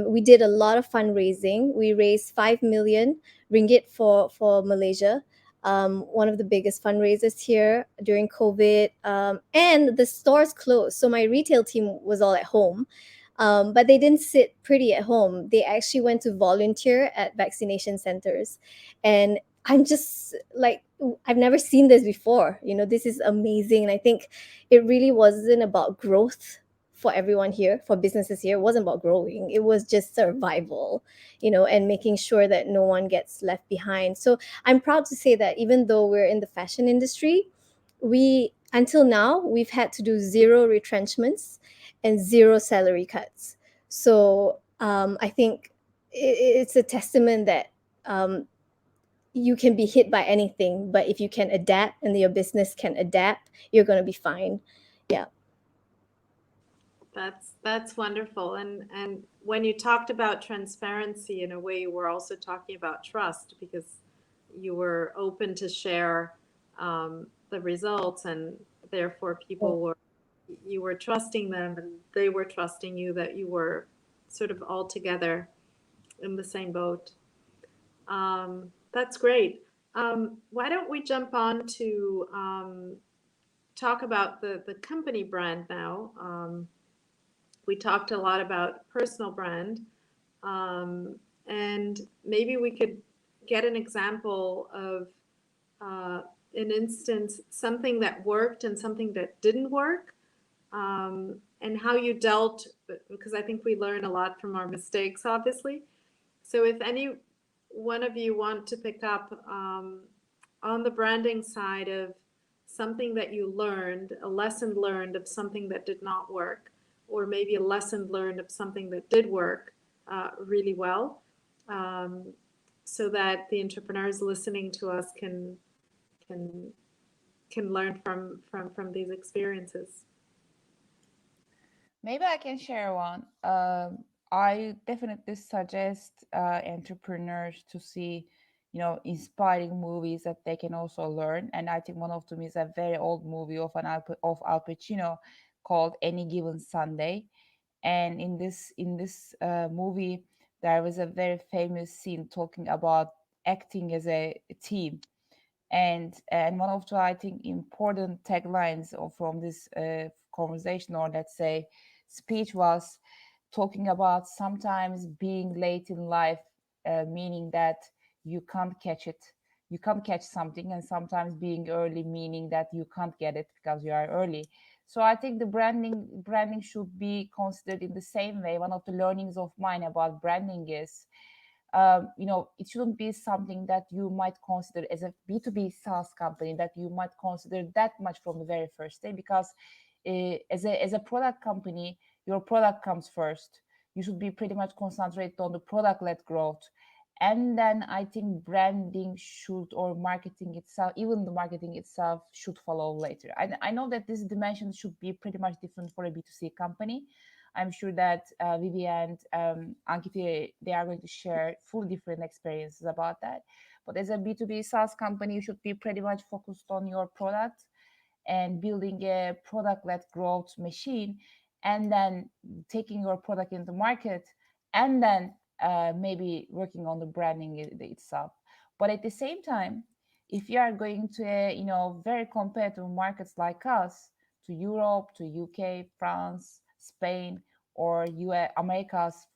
We did a lot of fundraising. We raised 5 million ringgit for Malaysia. One of the biggest fundraisers here during COVID, and the stores closed. So my retail team was all at home, but they didn't sit pretty at home. They actually went to volunteer at vaccination centers. And I'm just like, I've never seen this before. This is amazing. And I think it really wasn't about growth for everyone here, for businesses here. It wasn't about growing. It was just survival, and making sure that no one gets left behind. So I'm proud to say that even though we're in the fashion industry, until now, we've had to do 0 retrenchments and 0 salary cuts. So I think it's a testament that you can be hit by anything, but if you can adapt and your business can adapt, you're going to be fine. Yeah. That's wonderful. And when you talked about transparency, in a way, you were also talking about trust, because you were open to share the results, and therefore you were trusting them, and they were trusting you, that you were sort of all together in the same boat. That's great. Why don't we jump on to talk about the company brand now? We talked a lot about personal brand, and maybe we could get an example of an instance, something that worked and something that didn't work, and how you dealt, because I think we learn a lot from our mistakes, obviously. So if any one of you want to pick up on the branding side of something that you learned, a lesson learned of something that did not work, or maybe a lesson learned of something that did work really well, so that the entrepreneurs listening to us can learn from these experiences. Maybe I can share one. I definitely suggest entrepreneurs to see, inspiring movies that they can also learn. And I think one of them is a very old movie of Al Pacino called Any Given Sunday. And in this movie, there was a very famous scene talking about acting as a team. And one of the, I think, important taglines from this conversation, or let's say speech, was talking about sometimes being late in life, meaning that you can't catch it, you can't catch something, and sometimes being early, meaning that you can't get it because you are early. So I think the branding should be considered in the same way. One of the learnings of mine about branding is, it shouldn't be something that you might consider as a B2B SaaS company that you might consider that much from the very first day, because as a product company, your product comes first. You should be pretty much concentrated on the product-led growth. And then I think branding should, or marketing itself, even the marketing itself should follow later. I know that this dimension should be pretty much different for a B2C company. I'm sure that Vivy and Ankiti, they are going to share full different experiences about that. But as a B2B SaaS company, you should be pretty much focused on your product and building a product-led growth machine, and then taking your product into market, and then maybe working on the branding itself. But at the same time, if you are going to very competitive markets like us, to Europe, to UK, France, Spain, or US, Americas,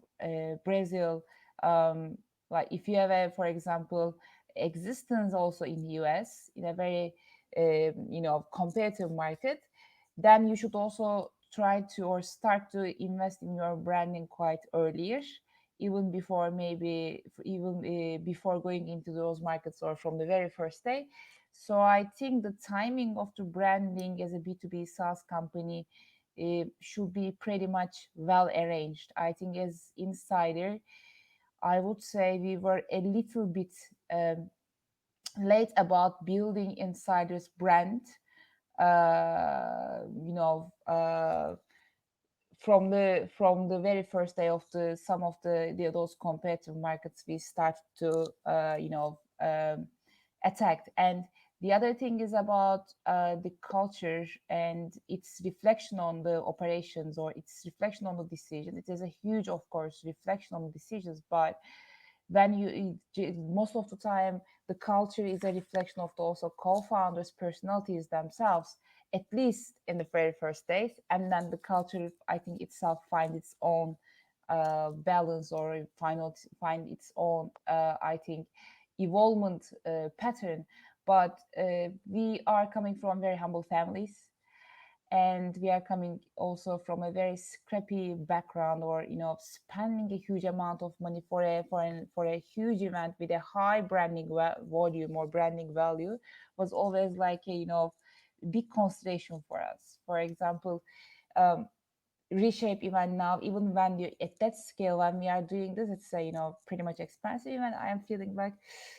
Brazil, like if you have for example, existence also in the US in a very competitive market, then you should also try to, or start to invest in your branding quite earlier, even before before going into those markets, or from the very first day. So I think the timing of the branding as a B2B SaaS company should be pretty much well arranged. I think as insider, I would say we were a little bit late about building insider's brand. uh, you know uh, from the very first day of some of those competitive markets we start to attack. And the other thing is about the culture and its reflection on the operations, or its reflection on the decision. It is a huge, of course, reflection on the decisions, but when most of the time the culture is a reflection of the also co-founders' personalities themselves, at least in the very first days. And then the culture, I think, itself find its own balance, or find its own I think evolvement pattern. But we are coming from very humble families, and we are coming also from a very scrappy background, or spending a huge amount of money for a huge event with a high branding volume or branding value was always like a big consideration for us. For example, reshape event now, even when you at that scale, when we are doing this, it's a pretty much expensive event. I am feeling like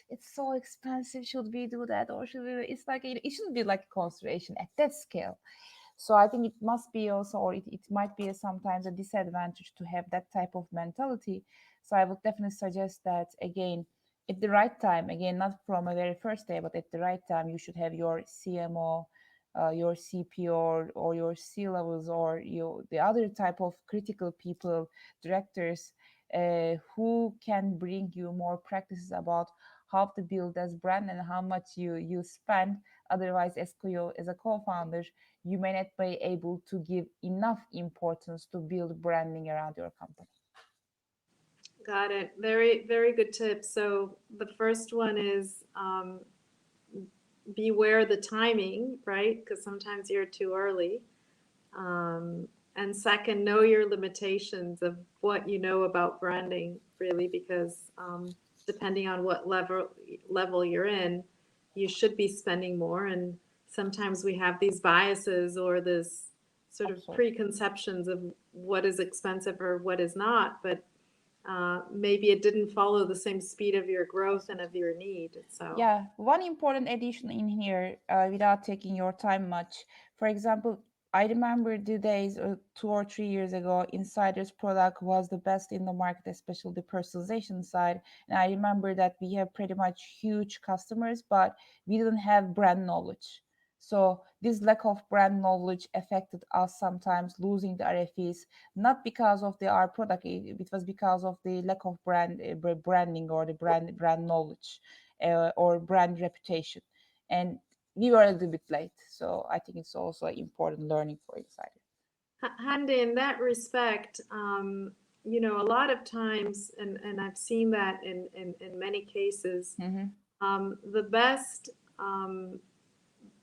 it's so expensive, should we do that, or should we, it's like it shouldn't be like a consideration at that scale. So I think it must be also, or it might be sometimes a disadvantage to have that type of mentality. So I would definitely suggest that, again, at the right time, again, not from a very first day, but at the right time, you should have your CMO, your CPO, or your C levels, or the other type of critical people, directors, who can bring you more practices about how to build as brand and how much you spend. Otherwise, as a co-founder, you may not be able to give enough importance to build branding around your company. Got it. Very, very good tips. So the first one is beware the timing, right? Because sometimes you're too early. And second, know your limitations of what you know about branding, really, because depending on what level you're in, you should be spending more. And sometimes we have these biases or this sort of preconceptions of what is expensive or what is not, but maybe it didn't follow the same speed of your growth and of your need. So yeah, one important addition in here, without taking your time much. For example, I remember the days 2 or 3 years ago, Insider's product was the best in the market, especially the personalization side. And I remember that we have pretty much huge customers, but we didn't have brand knowledge. So this lack of brand knowledge affected us sometimes losing the RFEs, not because of our product, it was because of the lack of branding, or the brand knowledge, or brand reputation. And we were a little bit late. So I think it's also an important learning for Insider. Hande, in that respect, a lot of times, and I've seen that in many cases, the best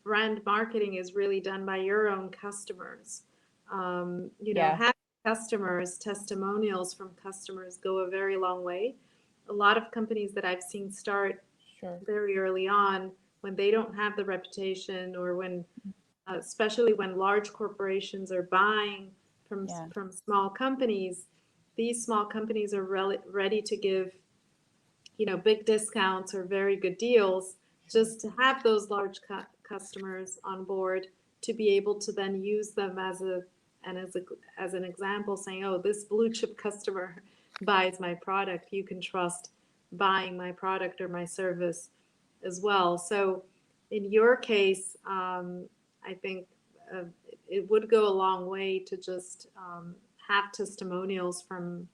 brand marketing is really done by your own customers. You know, Yeah. having customers, testimonials from customers go a very long way. A lot of companies that I've seen start Sure. very early on, when they don't have the reputation, or when, especially when large corporations are buying from Yeah. from small companies, these small companies are ready to give, you know, big discounts or very good deals, just to have those large customers on board, to be able to then use them as an example, saying, oh, this blue chip customer buys my product, you can trust buying my product or my service as well. So in your case, I think it would go a long way to just have testimonials from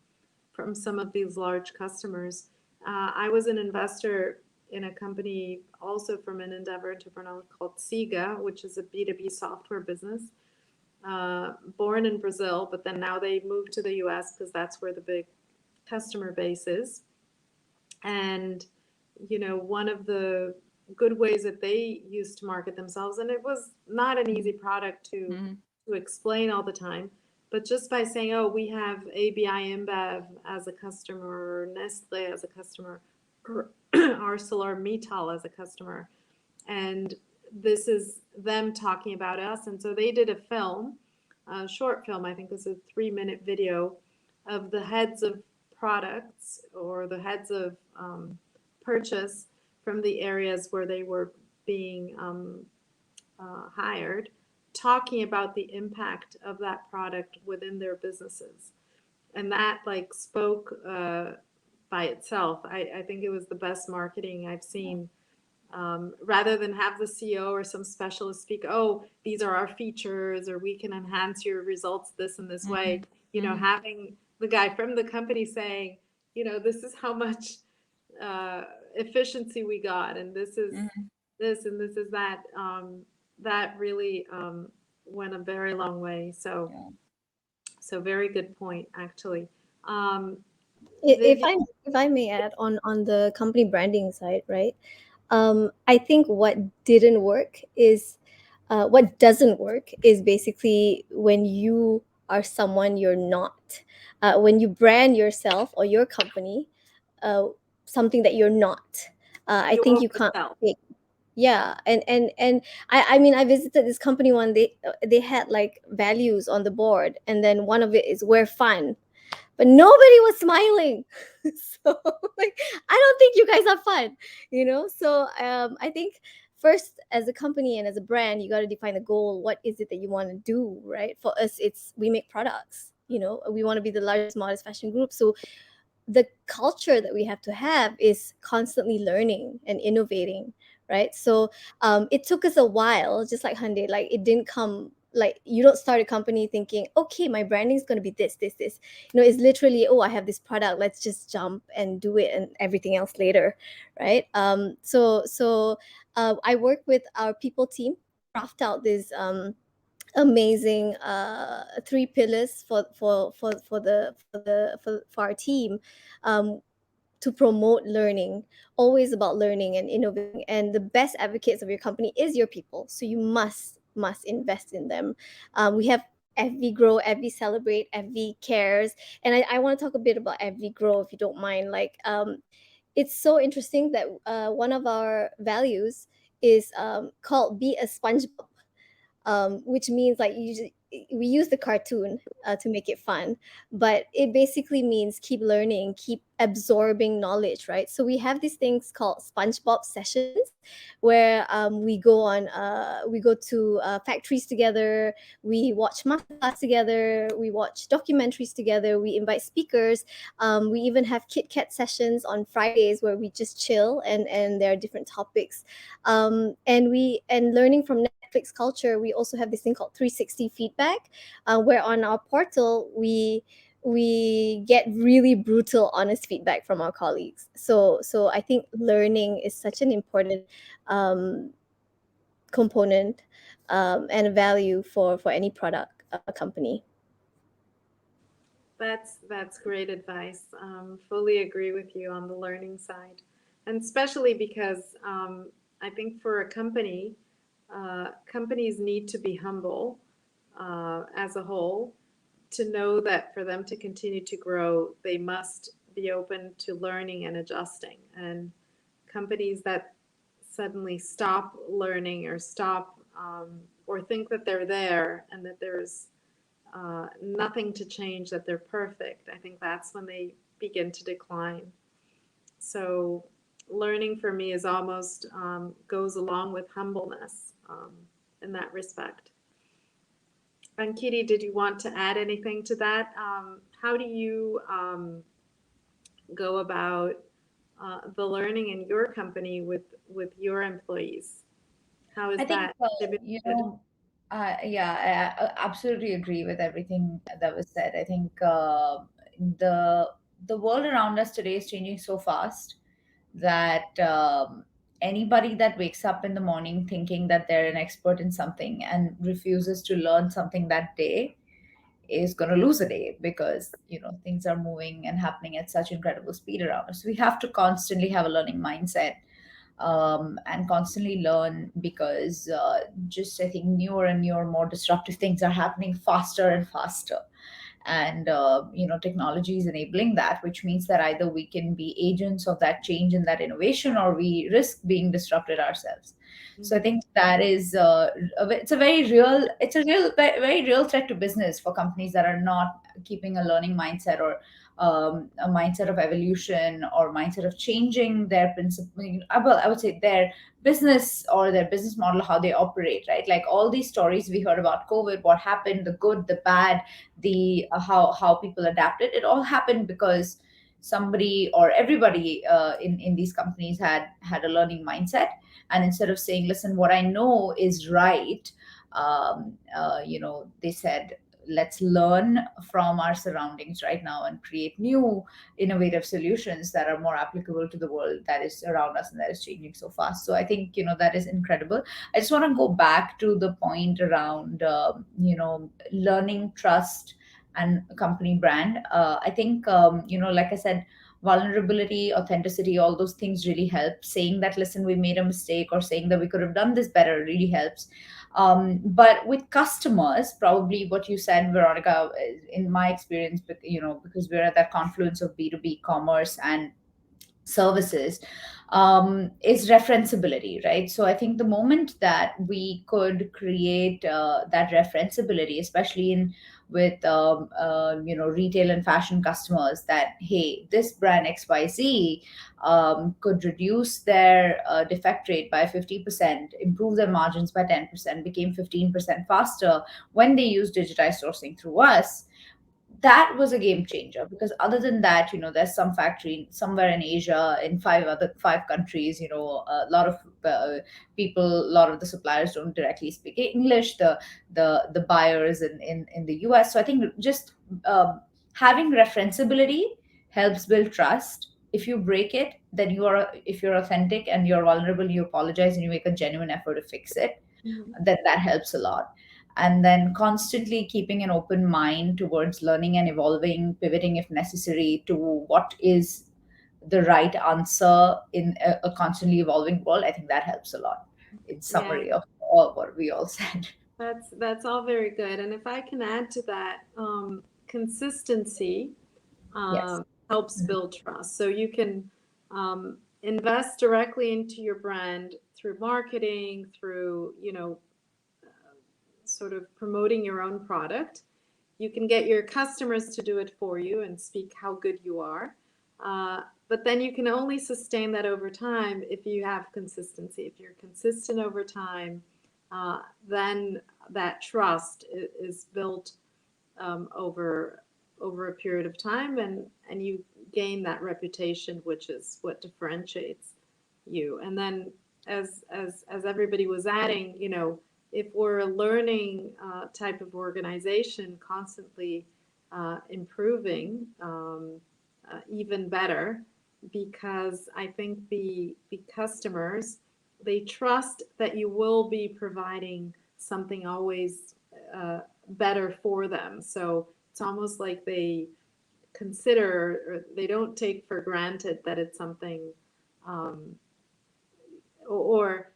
some of these large customers. I was an investor in a company also from an Endeavor entrepreneur called Siga, which is a B2B software business, born in Brazil, but then now they moved to the US because that's where the big customer base is. And, you know, one of the good ways that they used to market themselves, and it was not an easy product to explain all the time, but just by saying, oh, we have ABI InBev as a customer, or Nestle as a customer, or ArcelorMittal as a customer, and this is them talking about us. And so they did a film, a short film, I think it was a 3-minute video of the heads of products, or the heads of purchase from the areas where they were being hired, talking about the impact of that product within their businesses. And that like spoke by itself. I think it was the best marketing I've seen. Rather than have the CEO or some specialist speak, oh, these are our features, or we can enhance your results this and this way, you know, having the guy from the company saying, you know, this is how much efficiency we got, and this is this, and this is that, that really went a very long way. So, so very good point, actually. If I may add on the company branding side, right? I think what didn't work is what doesn't work is basically when you are someone you're not. When you brand yourself or your company something that you're not. I think you can't fake. Yeah, and I mean, I visited this company one. They had like values on the board, and then one of it is we're fun, but nobody was smiling. So like, I don't think you guys are fun, you know. So I think first, as a company and as a brand, you got to define the goal. What is it that you want to do, right? For us, it's we make products. You know, we want to be the largest modest fashion group. So the culture that we have to have is constantly learning and innovating, right? So it took us a while, just like Hande. Like, it didn't come, like, you don't start a company thinking, okay, my branding is going to be this. You know, it's literally, oh, I have this product, let's just jump and do it, and everything else later, right? So I work with our people team, craft out this amazing 3 pillars for our team, to promote learning, always about learning and innovating. And the best advocates of your company is your people, so you must invest in them. We have FV Grow, FV Celebrate, FV Cares, and I want to talk a bit about FV Grow, if you don't mind. Like, it's so interesting that one of our values is called Be a SpongeBob, which means like we use the cartoon to make it fun, but it basically means keep learning, keep absorbing knowledge, right? So we have these things called SpongeBob sessions, where we go to factories together, we watch masterclass together, we watch documentaries together, we invite speakers, we even have Kit Kat sessions on Fridays where we just chill, and there are different topics, and learning from Netflix culture. We also have this thing called 360 feedback, where on our portal we get really brutal, honest feedback from our colleagues. So I think learning is such an important component and a value for any product company. That's great advice. Fully agree with you on the learning side, and especially because I think for a company, companies need to be humble as a whole to know that for them to continue to grow, they must be open to learning and adjusting. And companies that suddenly stop learning or stop or think that they're there and that there's nothing to change, that they're perfect, I think that's when they begin to decline. So learning for me is almost goes along with humbleness in that respect. Ankiti, did you want to add anything to that? How do you go about the learning in your company with your employees? How is I think, that? yeah, I absolutely agree with everything that was said. I think the world around us today is changing so fast that anybody that wakes up in the morning thinking that they're an expert in something and refuses to learn something that day is going to lose a day, because things are moving and happening at such incredible speed around us. We have to constantly have a learning mindset, and constantly learn, because just I think newer and newer, more disruptive things are happening faster and faster. And technology is enabling that, which means that either we can be agents of that change and that innovation, or we risk being disrupted ourselves. So I think that is it's a very real threat to business for companies that are not keeping a learning mindset, or a mindset of evolution, or mindset of changing their principle. Well, I would say their business, or their business model, how they operate, right? Like all these stories we heard about COVID, what happened, the good, the bad, the how people adapted. It all happened because somebody or everybody in these companies had a learning mindset, and instead of saying, listen, what I know is right, they said, let's learn from our surroundings right now and create new innovative solutions that are more applicable to the world that is around us and that is changing so fast. So I think that is incredible. I just want to go back to the point around learning, trust, and company brand. I think like I said, vulnerability, authenticity, all those things really help. Saying that, listen, we made a mistake, or saying that we could have done this better, really helps. But with customers, probably what you said, Veronica, in my experience, because we're at that confluence of B2B commerce and services, is referenceability, right? So I think the moment that we could create that referenceability, especially in with retail and fashion customers, that hey, this brand XYZ could reduce their defect rate by 50%, improve their margins by 10%, became 15% faster when they use digitized sourcing through us. That was a game changer, because other than that, there's some factory somewhere in Asia, in five countries, a lot of people, a lot of the suppliers don't directly speak English, the buyers in the US. So I think just having referenceability helps build trust. If you break it, then if you're authentic and you're vulnerable, you apologize and you make a genuine effort to fix it, then that helps a lot. And then constantly keeping an open mind towards learning and evolving, pivoting if necessary to what is the right answer in a constantly evolving world. I think that helps a lot, in summary of all what we all said. That's all very good. And if I can add to that, consistency Yes. helps build trust. So you can invest directly into your brand through marketing, through sort of promoting your own product. You can get your customers to do it for you and speak how good you are. But then you can only sustain that over time if you have consistency. If you're consistent over time, then that trust is built over a period of time, and you gain that reputation, which is what differentiates you. And then as everybody was adding, if we're a learning type of organization, constantly improving, even better, because I think the customers, they trust that you will be providing something always better for them. So it's almost like they consider, or they don't take for granted that it's something, or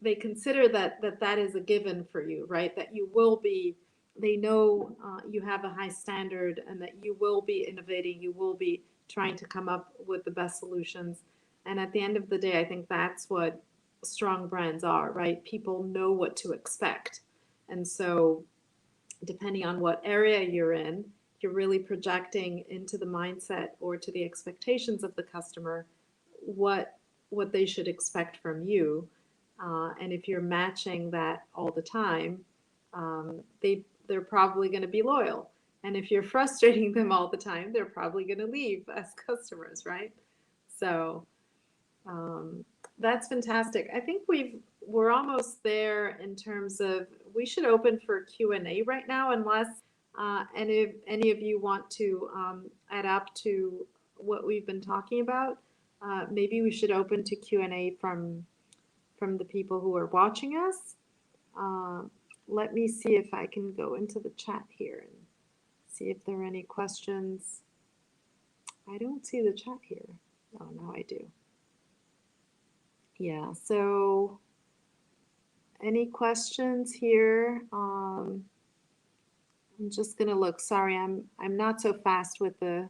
they consider that is a given for you, right? That you will be, they know you have a high standard and that you will be innovating, you will be trying to come up with the best solutions. And at the end of the day, I think that's what strong brands are, right? People know what to expect. And so depending on what area you're in, you're really projecting into the mindset or to the expectations of the customer what they should expect from you. And if you're matching that all the time, they're probably going to be loyal. And if you're frustrating them all the time, they're probably going to leave as customers, right? So that's fantastic. I think we're almost there in terms of, we should open for Q&A right now, unless any of you want to add up to what we've been talking about. Maybe we should open to Q&A from the people who are watching us. Let me see if I can go into the chat here and see if there are any questions. I don't see the chat here. Oh, now I do. Yeah, so any questions here? I'm just gonna look. Sorry, I'm not so fast with the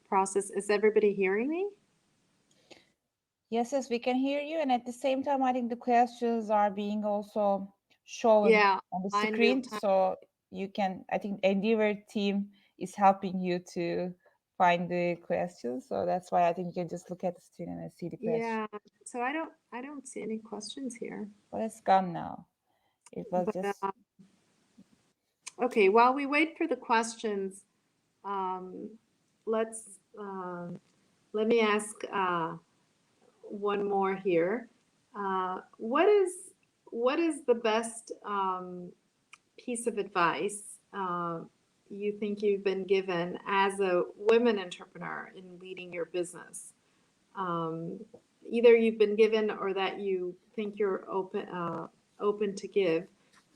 process. Is everybody hearing me? Yes, we can hear you. And at the same time, I think the questions are being also shown on the screen. So you can, I think Endeavor team is helping you to find the questions. So that's why I think you can just look at the screen and see the question. Yeah, so I don't see any questions here. But it's gone now. It was just... Okay, while we wait for the questions, let me ask one more here. What is the best piece of advice you think you've been given as a women entrepreneur in leading your business? Either you've been given or that you think you're open to give.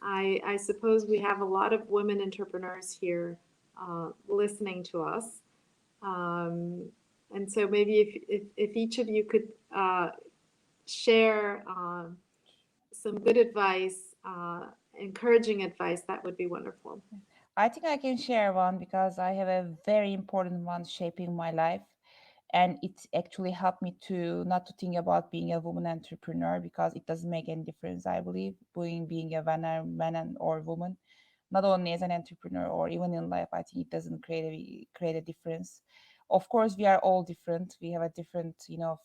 I suppose we have a lot of women entrepreneurs here listening to us. And so maybe if each of you could share some good advice, encouraging advice, that would be wonderful. I think I can share one because I have a very important one shaping my life. And it actually helped me to not to think about being a woman entrepreneur, because it doesn't make any difference, I believe, being a man or woman, not only as an entrepreneur or even in life. I think it doesn't create a difference. Of course, we are all different. We have a different,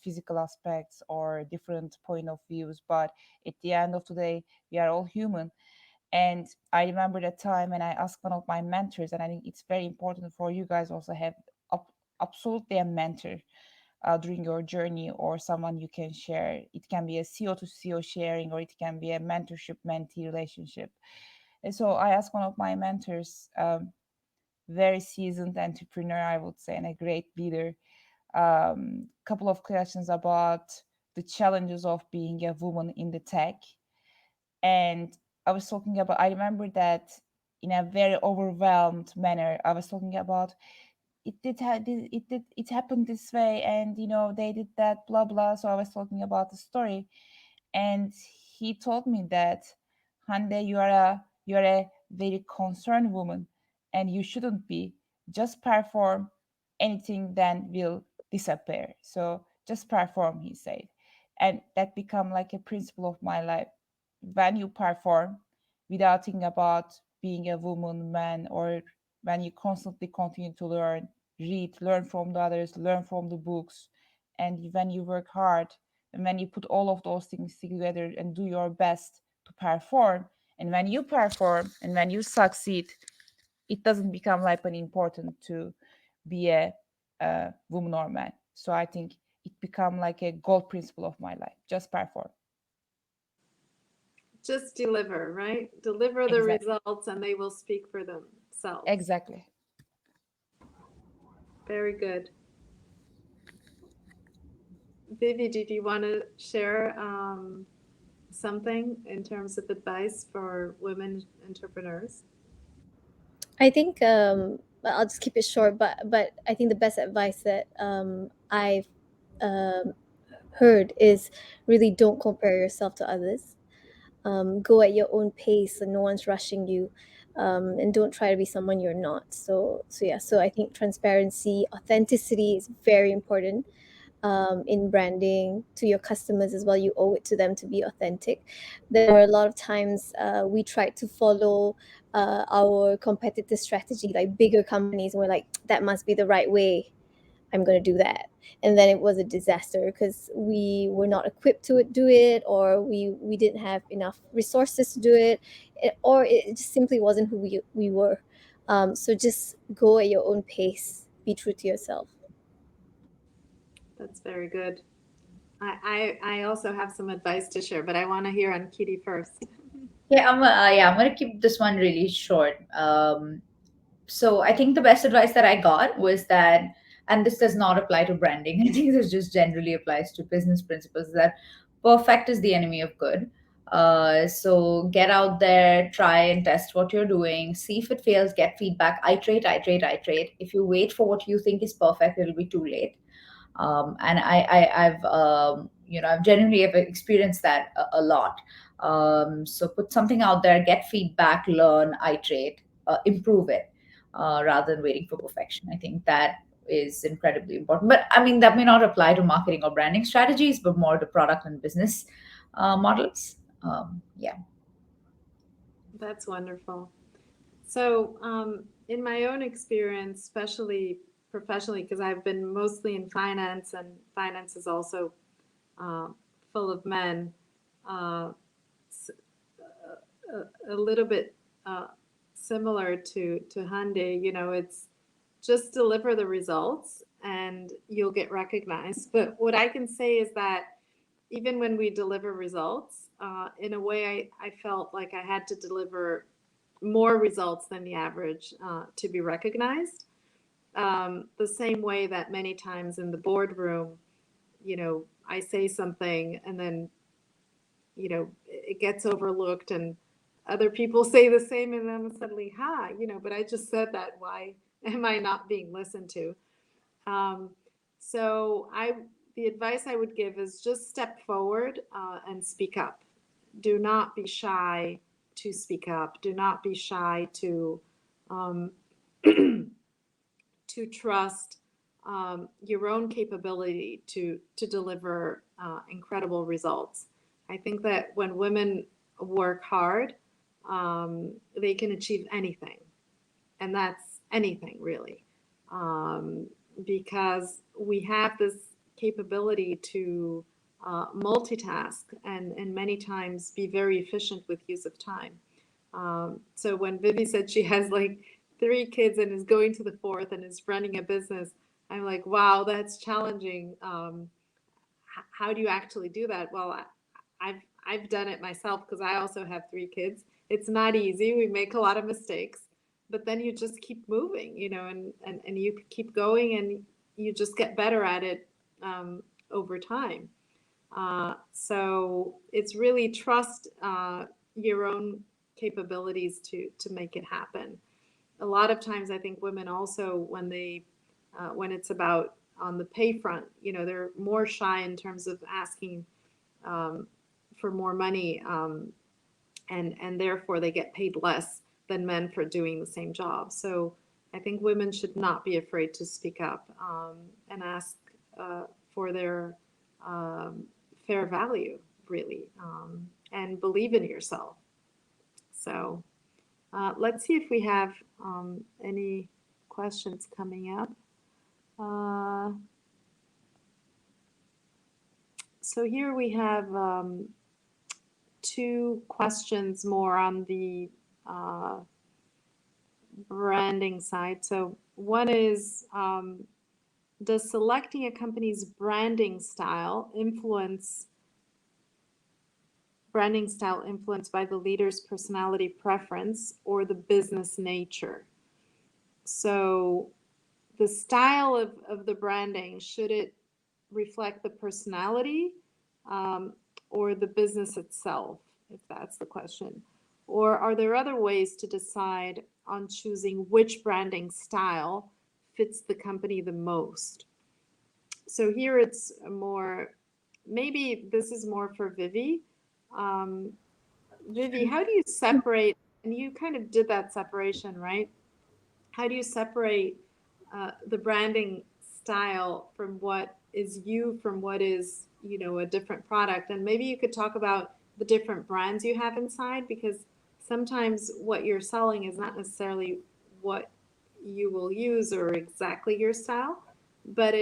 physical aspects or different point of views. But at the end of the day, we are all human. And I remember that time when I asked one of my mentors, and I think it's very important for you guys also have absolutely a mentor during your journey, or someone you can share. It can be a CO to CO sharing, or it can be a mentorship mentee relationship. And so I asked one of my mentors, very seasoned entrepreneur, I would say, and a great leader, couple of questions about the challenges of being a woman in the tech. And I remember that in a very overwhelmed manner, I was talking about it happened this way, and they did that, blah blah. So I was talking about the story, and he told me that, Hande, you are a very concerned woman, and you shouldn't be. Just perform, anything then will disappear. So just perform, he said. And that become like a principle of my life. When you perform without thinking about being a woman, man, or when you constantly continue to learn, learn from the others, learn from the books, and when you work hard, and when you put all of those things together and do your best to perform, and when you perform and when you succeed, it doesn't become like an important to be a woman or man. So I think it become like a gold principle of my life. Just perform. Just deliver, right? Deliver the results and they will speak for themselves. Exactly. Very good. Vivy, did you want to share something in terms of advice for women entrepreneurs? I think I'll just keep it short, but I think the best advice that I've heard is really don't compare yourself to others. Go at your own pace, and no one's rushing you. And don't try to be someone you're not. So yeah. So I think transparency, authenticity is very important in branding to your customers as well. You owe it to them to be authentic. There were a lot of times we tried to follow our competitive strategy, like bigger companies, and we're like, that must be the right way. I'm going to do that. And then it was a disaster because we were not equipped to do it, or we didn't have enough resources to do it, or it just simply wasn't who we were. So just go at your own pace, be true to yourself. That's very good. I also have some advice to share, but I want to hear Ankiti first. Yeah, I'm gonna keep this one really short. So I think the best advice that I got was that, and this does not apply to branding, I think this just generally applies to business principles, that perfect is the enemy of good. So get out there, try and test what you're doing, see if it fails, get feedback, iterate. If you wait for what you think is perfect, it'll be too late. And I've genuinely have experienced that a lot. So put something out there, get feedback, learn, iterate, improve it, rather than waiting for perfection. I think that is incredibly important. But I mean, that may not apply to marketing or branding strategies, but more to product and business models. Yeah. That's wonderful. So in my own experience, especially professionally, because I've been mostly in finance, and finance is also full of men, a little bit similar to Hande, it's just deliver the results and you'll get recognized. But what I can say is that even when we deliver results, in a way, I felt like I had to deliver more results than the average to be recognized. The same way that many times in the boardroom, I say something and then, it gets overlooked and other people say the same, and then suddenly, but I just said that. Why am I not being listened to? So the advice I would give is just step forward and speak up. Do not be shy to speak up. Do not be shy to to trust your own capability to deliver incredible results. I think that when women work hard, they can achieve anything, and that's anything really, because we have this capability to multitask and many times be very efficient with use of time. So when Vivy said she has like 3 kids and is going to the 4th and is running a business, I'm like, wow, that's challenging. How do you actually do that? Well, I've done it myself because I also have 3 kids. It's not easy. We make a lot of mistakes, but then you just keep moving, and you keep going, and you just get better at it over time. So it's really trust your own capabilities to make it happen. A lot of times, I think women also, when it's about on the pay front, they're more shy in terms of asking for more money, and therefore they get paid less than men for doing the same job. So I think women should not be afraid to speak up and ask for their fair value, really, and believe in yourself. So let's see if we have any questions coming up. So here we have 2 questions more on the branding side. So one is, does selecting a company's branding style influenced by the leader's personality preference or the business nature? So the style of the branding, should it reflect the personality or the business itself, if that's the question? Or are there other ways to decide on choosing which branding style fits the company the most? So here it's more, maybe this is more for Vivy. Vivy, how do you separate, and you kind of did that separation, right? How do you separate the branding style from what is you from what is, a different product? And maybe you could talk about the different brands you have inside, because sometimes what you're selling is not necessarily what you will use or exactly your style, but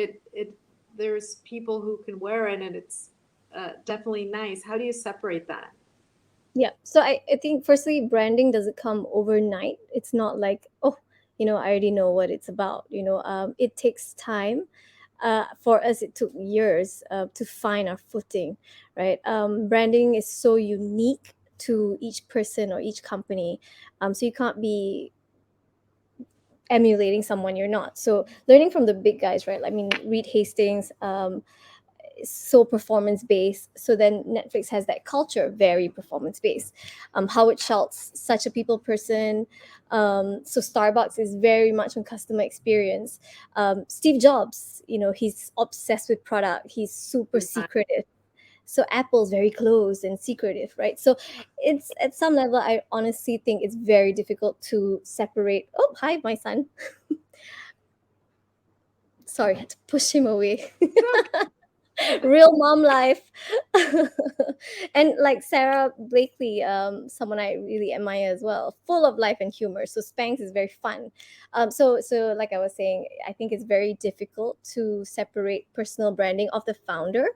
there's people who can wear it and it's definitely nice. How do you separate that? Yeah. So I think firstly, branding doesn't come overnight. It's not like, oh, I already know what it's about. It takes time. For us, it took years to find our footing, right? Branding is so unique to each person or each company. So you can't be emulating someone you're not. So learning from the big guys, right? I mean, Reed Hastings, is so performance based. So then Netflix has that culture, very performance based. Howard Schultz, such a people person. So Starbucks is very much on customer experience. Steve Jobs, he's obsessed with product. He's super secretive. So Apple's very closed and secretive, right? So it's at some level, I honestly think it's very difficult to separate. Oh, hi, my son. Sorry, I had to push him away. Real mom life. And like Sarah Blakely, someone I really admire as well, full of life and humor. So Spanx is very fun. So like I was saying, I think it's very difficult to separate personal branding of the founder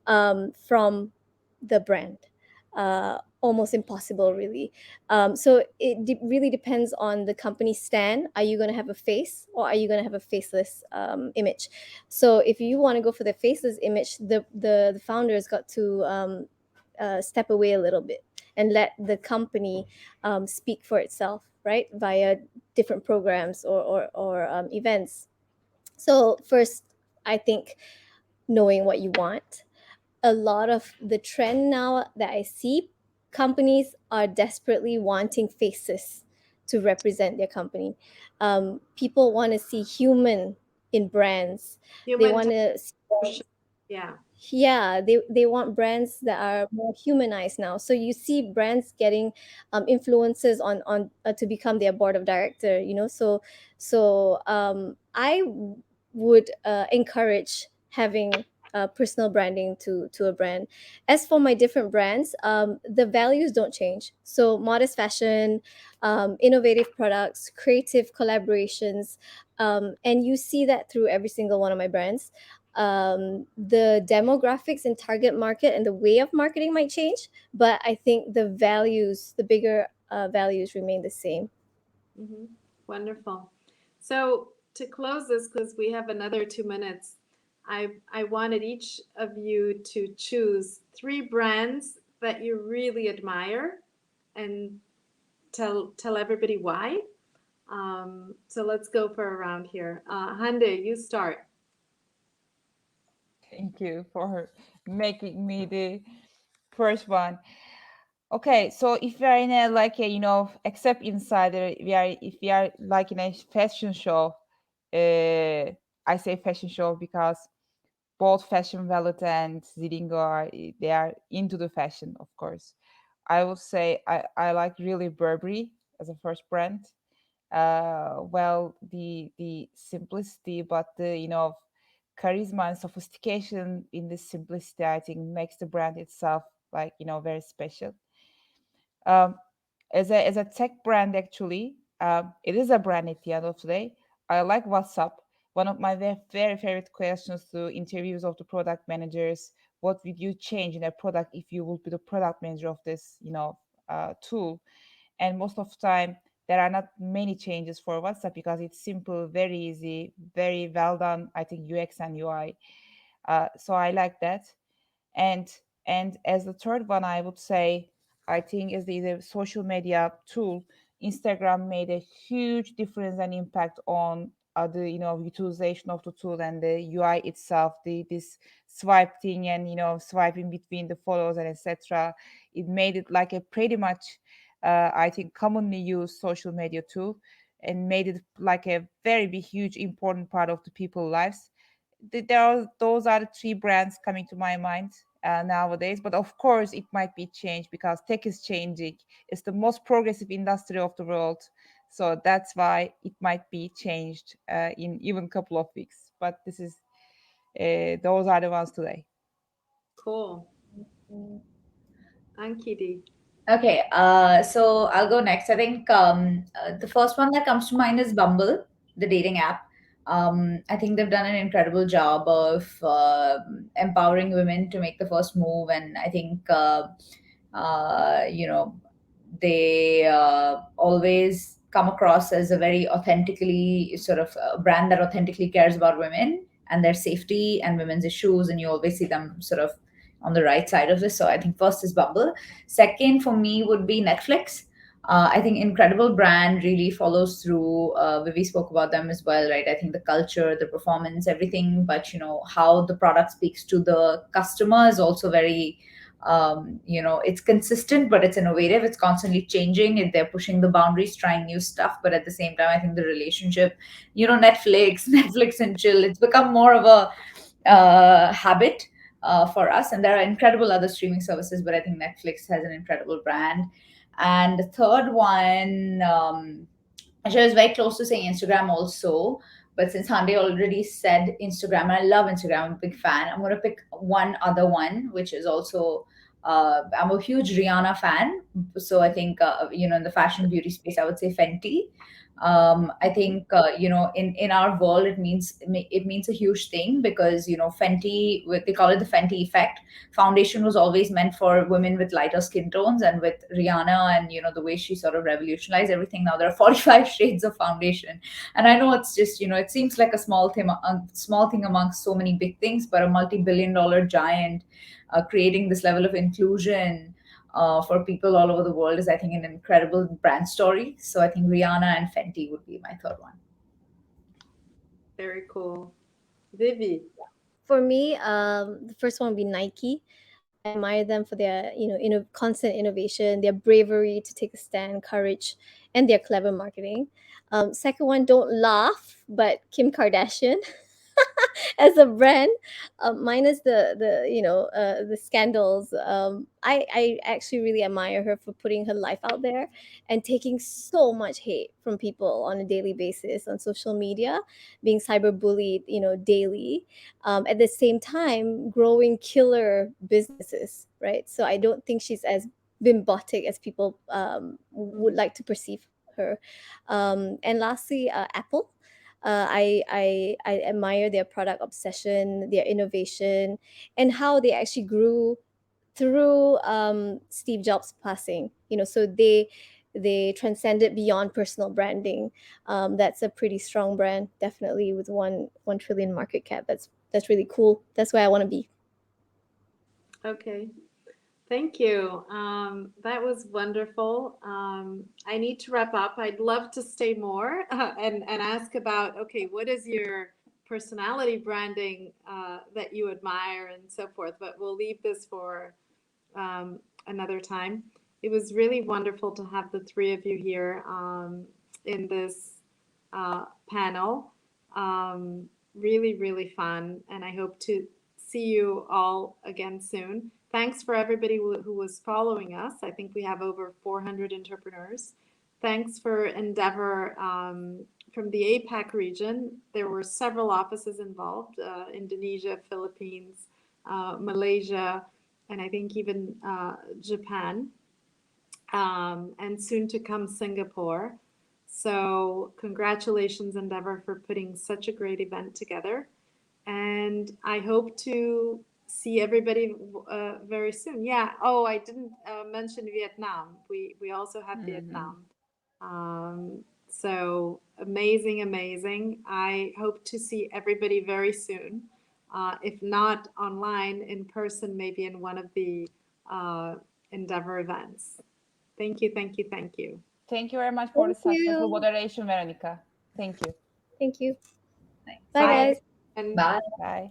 from the brand. Almost impossible, really. So it really depends on the company stand. Are you going to have a face, or are you going to have a faceless image? So if you want to go for the faceless image, the founders got to step away a little bit and let the company speak for itself, right, via different programs or events. So first, I think knowing what you want. A lot of the trend now that I see, companies are desperately wanting faces to represent their company. People want to see human in brands. They Human want to, yeah. yeah, they want brands that are more humanized now. So you see brands getting influencers on to become their board of director. I would encourage having personal branding to a brand. As for my different brands, the values don't change. So modest fashion, innovative products, creative collaborations, and you see that through every single one of my brands. The demographics and target market and the way of marketing might change, but I think the values, the bigger values, remain the same. Mm-hmm. Wonderful. So to close this, because we have another 2 minutes, I wanted each of you to choose 3 brands that you really admire and tell everybody why. So let's go for a round here. Hande, you start. Thank you for making me the first one. Okay, so if we are in a except insider, if we are like in a fashion show, I say fashion show because both FashionValet and Zilingo they are into the fashion, of course. I would say I like really Burberry as a first brand. Well, the simplicity, but the charisma and sophistication in this simplicity, I think makes the brand itself very special. Um, as a tech brand, actually, it is a brand at the end of the day. I like WhatsApp. One of my very favorite questions to interviews of the product managers: what would you change in a product if you would be the product manager of this, tool? And most of the time, there are not many changes for WhatsApp because it's simple, very easy, very well done. I think UX and UI. So I like that. And as the third one, I would say, I think is the social media tool. Instagram made a huge difference and impact on the utilization of the tool and the UI itself. This swipe thing and swiping between the photos and etc. It made it like a pretty much I think commonly used social media tool and made it like a very big, huge, important part of the people's lives. Those are the 3 brands coming to my mind. nowadays. But of course, it might be changed because tech is changing. It's the most progressive industry of the world. So that's why it might be changed in even a couple of weeks. But this is those are the ones today. Cool. Ankiti. Okay, so I'll go next. I think the first one that comes to mind is Bumble, the dating app. I think they've done an incredible job of empowering women to make the first move, and I think you know, they always come across as a very authentically sort of a brand that authentically cares about women and their safety and women's issues, and you always see them sort of on the right side of this. So I think first is Bumble. Second for me would be Netflix. I think incredible brand, really follows through. Vivy spoke about them as well, right? I think the culture, the performance, everything, but how the product speaks to the customer is also very, it's consistent, but it's innovative. It's constantly changing. They're pushing the boundaries, trying new stuff, but at the same time, I think the relationship, Netflix and chill, it's become more of a habit for us. And there are incredible other streaming services, but I think Netflix has an incredible brand. And the third one, actually, I was very close to saying Instagram also, but since Hande already said Instagram, and I love Instagram, I'm a big fan, I'm going to pick one other one, which is also, I'm a huge Rihanna fan. So I think, in the fashion beauty space, I would say Fenty. I think in our world it means a huge thing, because Fenty, they call it the Fenty effect. Foundation was always meant for women with lighter skin tones, and with Rihanna and the way she sort of revolutionized everything, now there are 45 shades of foundation. And I know it's just it seems like a small thing amongst so many big things, but a multi-billion-dollar giant creating this level of inclusion for people all over the world is, I think, an incredible brand story. So I think Rihanna and Fenty would be my third one. Very cool. Vivy. For me, the first one would be Nike. I admire them for their, constant innovation, their bravery to take a stand, courage, and their clever marketing. Second one, don't laugh, but Kim Kardashian. As a brand, minus the scandals, I actually really admire her for putting her life out there and taking so much hate from people on a daily basis on social media, being cyberbullied daily, at the same time growing killer businesses, right? So I don't think she's as bimbotic as people would like to perceive her. And lastly, Apple. I admire their product obsession, their innovation, and how they actually grew through Steve Jobs passing. So they transcended beyond personal branding. That's a pretty strong brand, definitely, with 1 trillion market cap. That's really cool. That's where I want to be. Okay. Thank you. That was wonderful. I need to wrap up. I'd love to stay more and ask about, okay, what is your personality branding that you admire and so forth, but we'll leave this for another time. It was really wonderful to have the three of you here in this panel. Really, really fun. And I hope to see you all again soon. Thanks for everybody who was following us. I think we have over 400 entrepreneurs. Thanks for Endeavor from the APAC region. There were several offices involved, Indonesia, Philippines, Malaysia, and I think even Japan, and soon to come Singapore. So congratulations, Endeavor, for putting such a great event together. And I hope to see everybody very soon. Yeah. Oh, I didn't mention Vietnam. We also have Vietnam. So amazing. I hope to see everybody very soon. If not online, in person, maybe in one of the Endeavor events. Thank you. Thank you very much for the successful moderation, Veronica. Thank you. Thank you. Thanks. Bye, guys. And Bye. Bye.